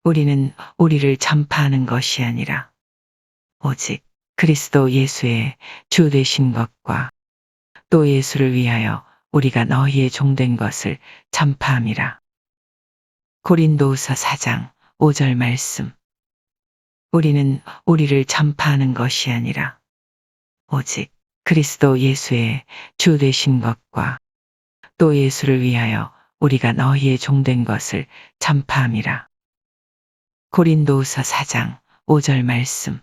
우리는 우리를 전파하는 것이 아니라 오직 그리스도 예수의 주 되신 것과 또 예수를 위하여 우리가 너희의 종된 것을 전파함이라. 고린도후서 4장 5절 말씀. 우리는 우리를 전파하는 것이 아니라 오직 그리스도 예수의 주 되신 것과 또 예수를 위하여 우리가 너희의 종된 것을 전파함이라. 고린도후서 4장 5절 말씀.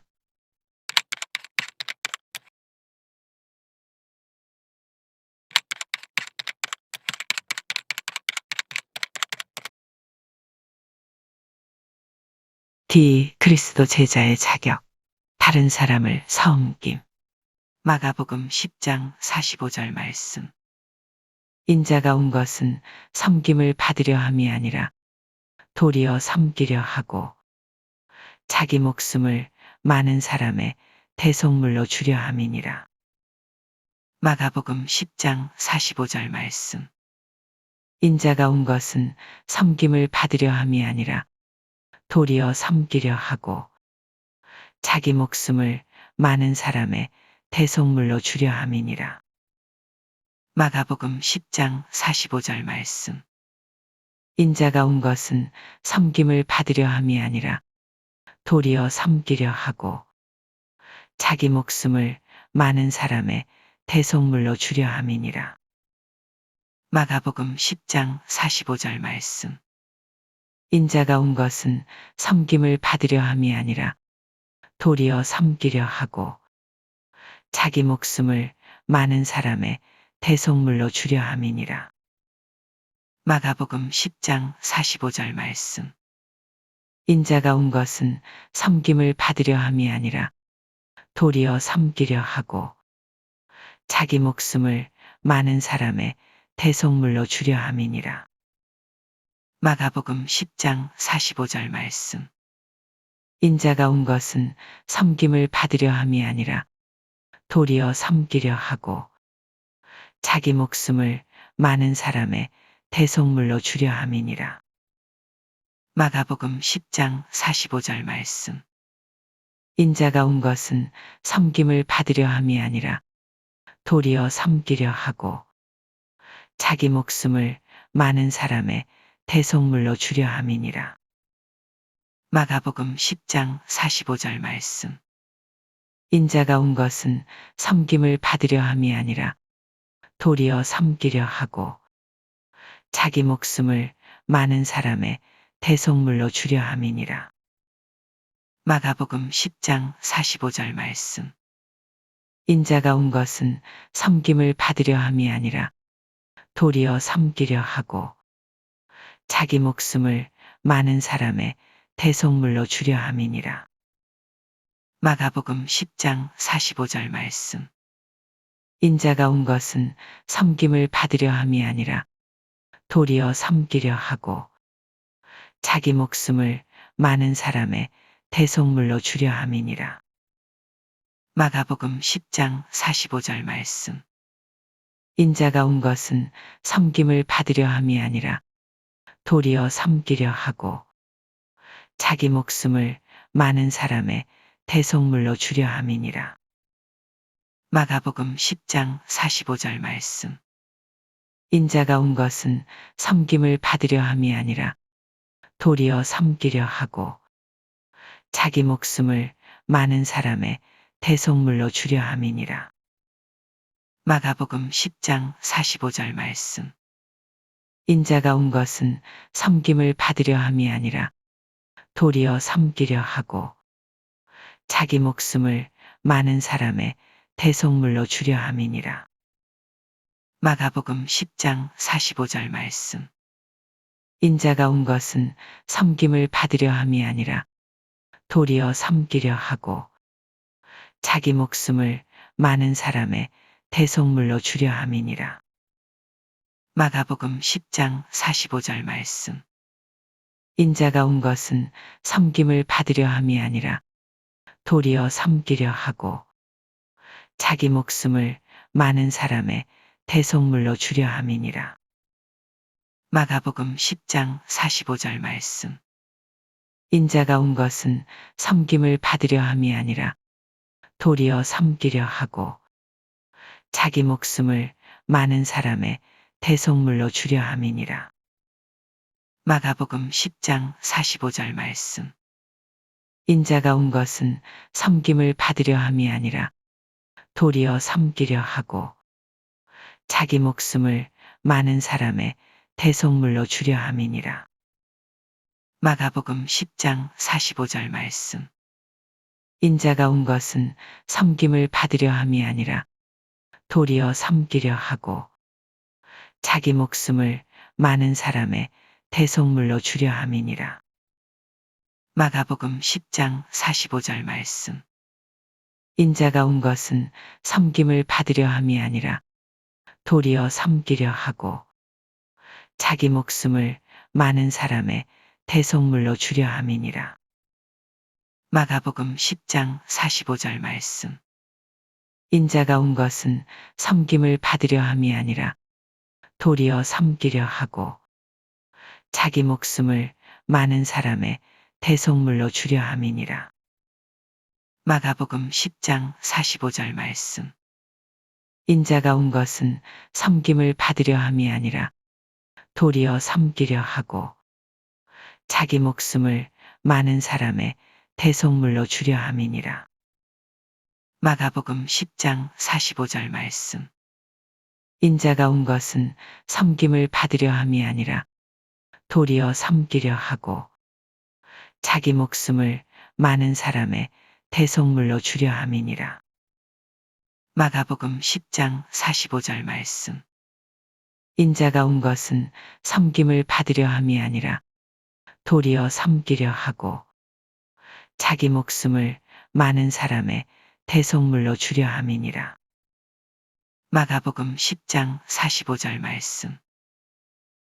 그리스도 제자의 자격. 다른 사람을 섬김. 마가복음 10장 45절 말씀. 인자가 온 것은 섬김을 받으려 함이 아니라 도리어 섬기려 하고 자기 목숨을 많은 사람의 대속물로 주려 함이니라. 마가복음 10장 45절 말씀. 인자가 온 것은 섬김을 받으려 함이 아니라 도리어 섬기려 하고 자기 목숨을 많은 사람의 대속물로 주려 함이니라. 마가복음 10장 45절 말씀. 인자가 온 것은 섬김을 받으려 함이 아니라 도리어 섬기려 하고 자기 목숨을 많은 사람의 대속물로 주려 함이니라. 마가복음 10장 45절 말씀. 인자가 온 것은 섬김을 받으려 함이 아니라 도리어 섬기려 하고 자기 목숨을 많은 사람의 대속물로 주려 함이니라. 마가복음 10장 45절 말씀. 인자가 온 것은 섬김을 받으려 함이 아니라 도리어 섬기려 하고 자기 목숨을 많은 사람의 대속물로 주려 함이니라. 마가복음 10장 45절 말씀. 인자가 온 것은 섬김을 받으려 함이 아니라 도리어 섬기려 하고 자기 목숨을 많은 사람의 대속물로 주려 함이니라. 마가복음 10장 45절 말씀. 인자가 온 것은 섬김을 받으려 함이 아니라 도리어 섬기려 하고 자기 목숨을 많은 사람의 대속물로 주려 함이니라. 마가복음 10장 45절 말씀. 인자가 온 것은 섬김을 받으려 함이 아니라 도리어 섬기려 하고 자기 목숨을 많은 사람의 대속물로 주려 함이니라. 마가복음 10장 45절 말씀. 인자가 온 것은 섬김을 받으려 함이 아니라 도리어 섬기려 하고 자기 목숨을 많은 사람의 대속물로 주려 함이니라. 마가복음 10장 45절 말씀. 인자가 온 것은 섬김을 받으려 함이 아니라 도리어 섬기려 하고 자기 목숨을 많은 사람의 대속물로 주려 함이니라. 마가복음 10장 45절 말씀. 인자가 온 것은 섬김을 받으려 함이 아니라 도리어 섬기려 하고 자기 목숨을 많은 사람의 대속물로 주려 함이니라. 마가복음 10장 45절 말씀. 인자가 온 것은 섬김을 받으려 함이 아니라 도리어 섬기려 하고 자기 목숨을 많은 사람의 대속물로 주려 함이니라. 마가복음 10장 45절 말씀. 인자가 온 것은 섬김을 받으려 함이 아니라 도리어 섬기려 하고 자기 목숨을 많은 사람의 대속물로 주려 함이니라. 마가복음 10장 45절 말씀. 인자가 온 것은 섬김을 받으려 함이 아니라 도리어 섬기려 하고 자기 목숨을 많은 사람의 대속물로 주려 함이니라. 마가복음 10장 45절 말씀. 인자가 온 것은 섬김을 받으려 함이 아니라 도리어 섬기려 하고 자기 목숨을 많은 사람의 대속물로 주려 함이니라. 마가복음 10장 45절 말씀. 인자가 온 것은 섬김을 받으려 함이 아니라 도리어 섬기려 하고 자기 목숨을 많은 사람의 대속물로 주려 함이니라. 마가복음 10장 45절 말씀. 인자가 온 것은 섬김을 받으려 함이 아니라 도리어 섬기려 하고 자기 목숨을 많은 사람의 대속물로 주려 함이니라. 마가복음 10장 45절 말씀. 인자가 온 것은 섬김을 받으려 함이 아니라 도리어 섬기려 하고 자기 목숨을 많은 사람의 대속물로 주려 함이니라. 마가복음 10장 45절 말씀. 인자가 온 것은 섬김을 받으려 함이 아니라 도리어 섬기려 하고 자기 목숨을 많은 사람의 대속물로 주려 함이니라. 마가복음 10장 45절 말씀. 인자가 온 것은 섬김을 받으려 함이 아니라 도리어 섬기려 하고 자기 목숨을 많은 사람의 대속물로 주려 함이니라. 마가복음 10장 45절 말씀. 인자가 온 것은 섬김을 받으려 함이 아니라 도리어 섬기려 하고 자기 목숨을 많은 사람의 대속물로 주려 함이니라. 마가복음 10장 45절 말씀. 인자가 온 것은 섬김을 받으려 함이 아니라 도리어 섬기려 하고 자기 목숨을 많은 사람의 대속물로 주려 함이니라. 마가복음 10장 45절 말씀. 인자가 온 것은 섬김을 받으려 함이 아니라 도리어 섬기려 하고 자기 목숨을 많은 사람의 대속물로 주려 함이니라. 마가복음 10장 45절 말씀.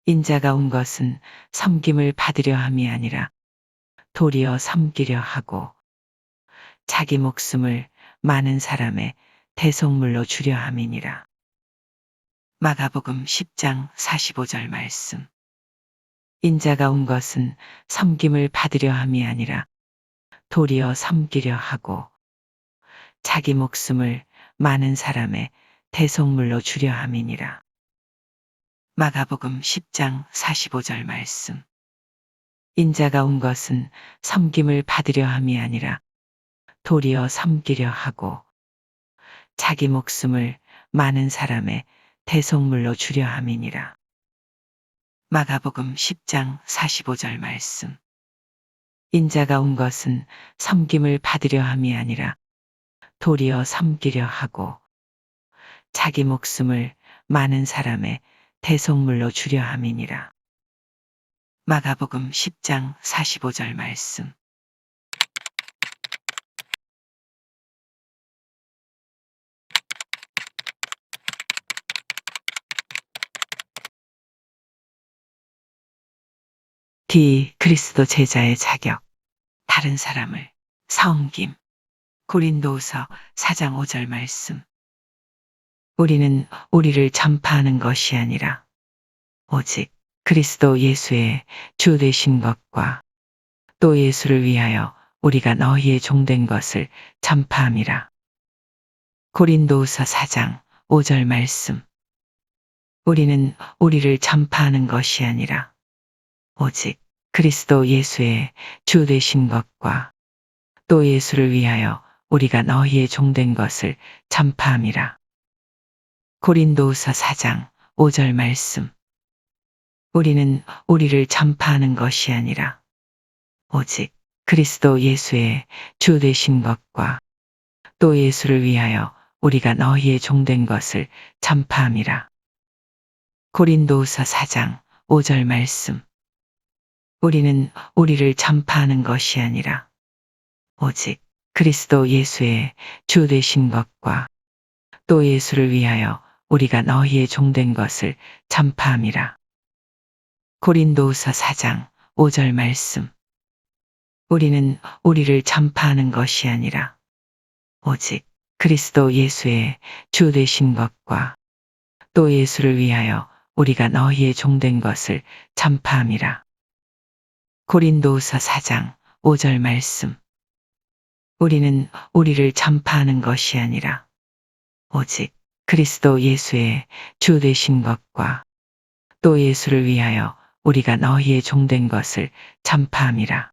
인자가 온 것은 섬김을 받으려 함이 아니라 도리어 섬기려 하고 자기 목숨을 많은 사람의 대속물로 주려 함이니라. 마가복음 10장 45절 말씀. 인자가 온 것은 섬김을 받으려 함이 아니라 도리어 섬기려 하고 자기 목숨을 많은 사람의 대속물로 주려 함이니라. 마가복음 10장 45절 말씀. 인자가 온 것은 섬김을 받으려 함이 아니라 도리어 섬기려 하고 자기 목숨을 많은 사람의 대속물로 주려 함이니라. 마가복음 10장 45절 말씀. 인자가 온 것은 섬김을 받으려 함이 아니라 도리어 섬기려 하고 자기 목숨을 많은 사람의 대속물로 주려 함이니라. 마가복음 10장 45절 말씀. 그리스도 제자의 자격. 다른 사람을 섬김. 고린도후서 4장 5절 말씀. 우리는 우리를 전파하는 것이 아니라 오직 그리스도 예수의 주 되신 것과 또 예수를 위하여 우리가 너희의 종된 것을 전파함이라. 고린도후서 4장 5절 말씀. 우리는 우리를 전파하는 것이 아니라 오직 그리스도 예수의 주 되신 것과 또 예수를 위하여 우리가 너희의 종된 것을 전파함이라. 고린도후서 4장 5절 말씀. 우리는 우리를 전파하는 것이 아니라 오직 그리스도 예수의 주 되신 것과 또 예수를 위하여 우리가 너희의 종된 것을 전파함이라. 고린도후서 4장 5절 말씀. 우리는 우리를 전파하는 것이 아니라 오직 그리스도 예수의 주 되신 것과 또 예수를 위하여 우리가 너희의 종된 것을 전파함이라. 고린도후서 4장 5절 말씀. 우리는 우리를 전파하는 것이 아니라 오직 그리스도 예수의 주 되신 것과 또 예수를 위하여 우리가 너희의 종된 것을 전파함이라. 고린도후서 4장 5절 말씀. 우리는 우리를 전파하는 것이 아니라 오직 그리스도 예수의 주 되신 것과 또 예수를 위하여 우리가 너희의 종된 것을 전파함이라.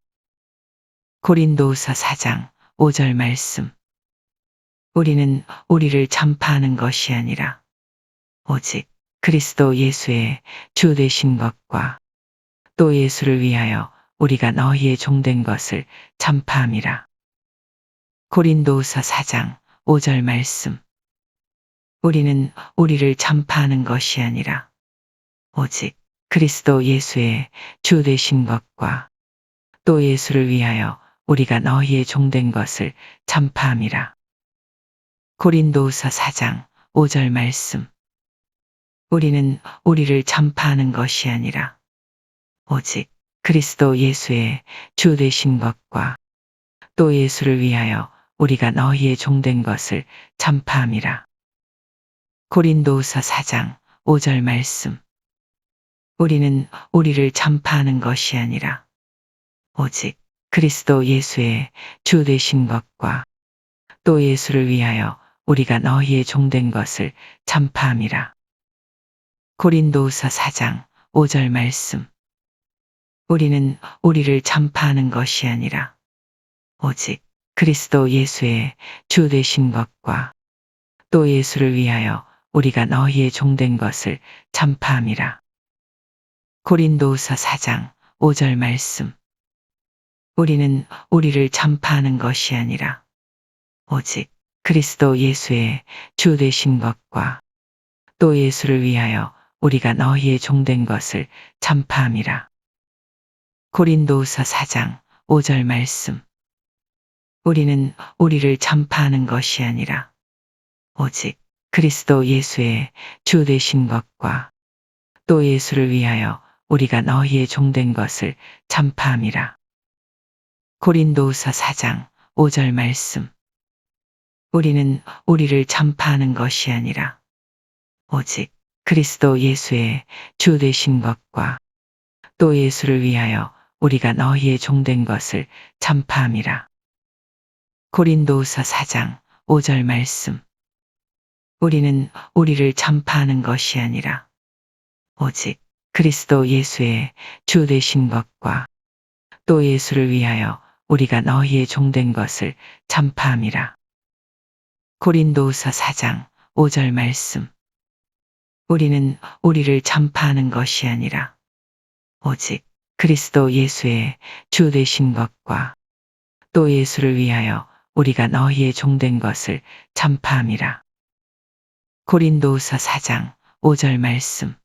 고린도후서 4장 5절 말씀. 우리는 우리를 전파하는 것이 아니라 오직 그리스도 예수의 주 되신 것과 또 예수를 위하여 우리가 너희의 종된 것을 전파함이라. 고린도후서 4장 5절 말씀. 우리는 우리를 전파하는 것이 아니라 오직 그리스도 예수의 주 되신 것과 또 예수를 위하여 우리가 너희의 종된 것을 전파함이라. 고린도후서 4장 5절 말씀. 우리는 우리를 전파하는 것이 아니라 오직 그리스도 예수의 주 되신 것과 또 예수를 위하여 우리가 너희의 종된 것을 전파함이라. 고린도후서 4장 5절 말씀. 우리는 우리를 전파하는 것이 아니라 오직 그리스도 예수의 주 되신 것과 또 예수를 위하여 우리가 너희의 종된 것을 전파함이라. 고린도후서 4장 5절 말씀. 우리는 우리를 전파하는 것이 아니라 오직 그리스도 예수의 주 되신 것과 또 예수를 위하여 우리가 너희의 종된 것을 전파함이라. 고린도후서 4장 5절 말씀. 우리는 우리를 전파하는 것이 아니라 오직 그리스도 예수의 주 되신 것과 또 예수를 위하여 우리가 너희의 종된 것을 전파함이라. 고린도후서 4장 5절 말씀. 우리는 우리를 전파하는 것이 아니라 오직 그리스도 예수의 주 되신 것과 또 예수를 위하여 우리가 너희의 종된 것을 전파함이라. 고린도후서 4장 5절 말씀. 우리는 우리를 전파하는 것이 아니라 오직 그리스도 예수의 주 되신 것과 또 예수를 위하여 우리가 너희의 종된 것을 전파함이라. 고린도후서 4장 5절 말씀. 우리는 우리를 전파하는 것이 아니라 오직 그리스도 예수의 주 되신 것과 또 예수를 위하여 우리가 너희의 종된 것을 전파함이라. 고린도후서 4장 5절 말씀. 우리는 우리를 전파하는 것이 아니라 오직 그리스도 예수의 주 되신 것과 또 예수를 위하여 우리가 너희의 종된 것을 전파함이라. 고린도후서 4장 5절 말씀.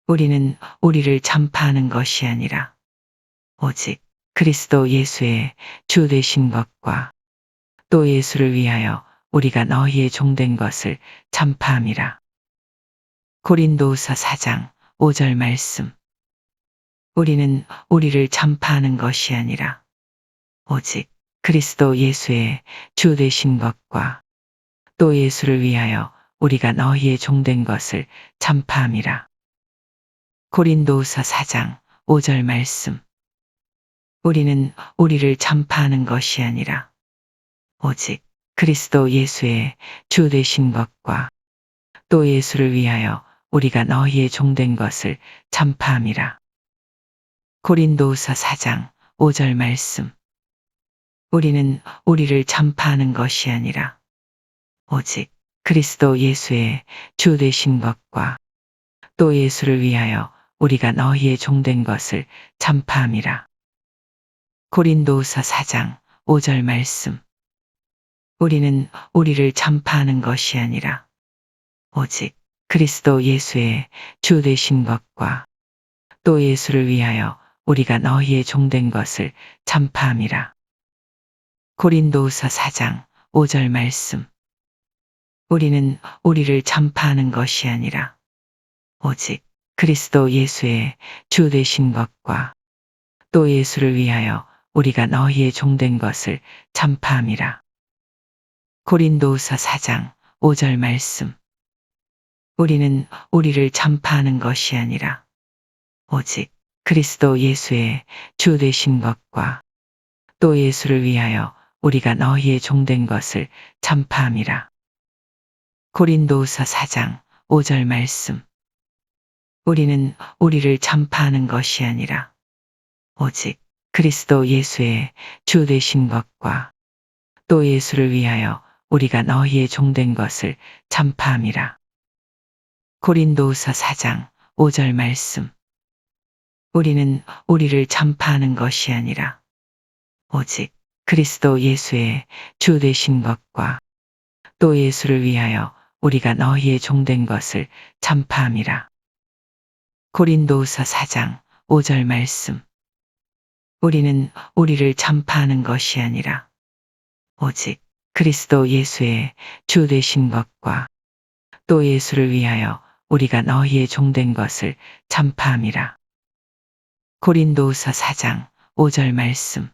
우리는 우리를 전파하는 것이 아니라 오직 그리스도 예수의 주 되신 것과 또 예수를 위하여 우리가 너희의 종된 것을 전파함이라. 고린도후서 4장 5절 말씀. 우리는 우리를 전파하는 것이 아니라 오직 그리스도 예수의 주 되신 것과 또 예수를 위하여 우리가 너희의 종된 것을 전파함이라. 고린도후서 4장 5절 말씀. 우리는 우리를 전파하는 것이 아니라 오직 그리스도 예수의 주 되신 것과 또 예수를 위하여 우리가 너희의 종된 것을 전파함이라. 고린도후서 4장 5절 말씀. 우리는 우리를 전파하는 것이 아니라 오직 그리스도 예수의 주 되신 것과 또 예수를 위하여 우리가 너희의 종된 것을 전파함이라. 고린도후서 4장 5절 말씀. 우리는 우리를 전파하는 것이 아니라 오직 그리스도 예수의 주 되신 것과 또 예수를 위하여 우리가 너희의 종된 것을 전파함이라. 고린도후서 4장 5절 말씀. 우리는 우리를 전파하는 것이 아니라 오직 그리스도 예수의 주 되신 것과 또 예수를 위하여 우리가 너희의 종된 것을 전파함이라. 고린도후서 4장 5절 말씀. 우리는 우리를 전파하는 것이 아니라 오직 그리스도 예수의 주 되신 것과 또 예수를 위하여 우리가 너희의 종된 것을 전파함이라. 고린도후서 4장 5절 말씀. 우리는 우리를 전파하는 것이 아니라 오직 그리스도 예수의 주 되신 것과 또 예수를 위하여 우리가 너희의 종된 것을 전파함이라. 고린도후서 4장 5절 말씀. 우리는 우리를 전파하는 것이 아니라 오직 그리스도 예수의 주 되신 것과 또 예수를 위하여 우리가 너희의 종된 것을 전파함이라. 고린도후서 4장 5절 말씀. 우리는 우리를 전파하는 것이 아니라 오직 그리스도 예수의 주 되신 것과 또 예수를 위하여 우리가 너희의 종된 것을 전파함이라. 고린도후서 4장 5절 말씀.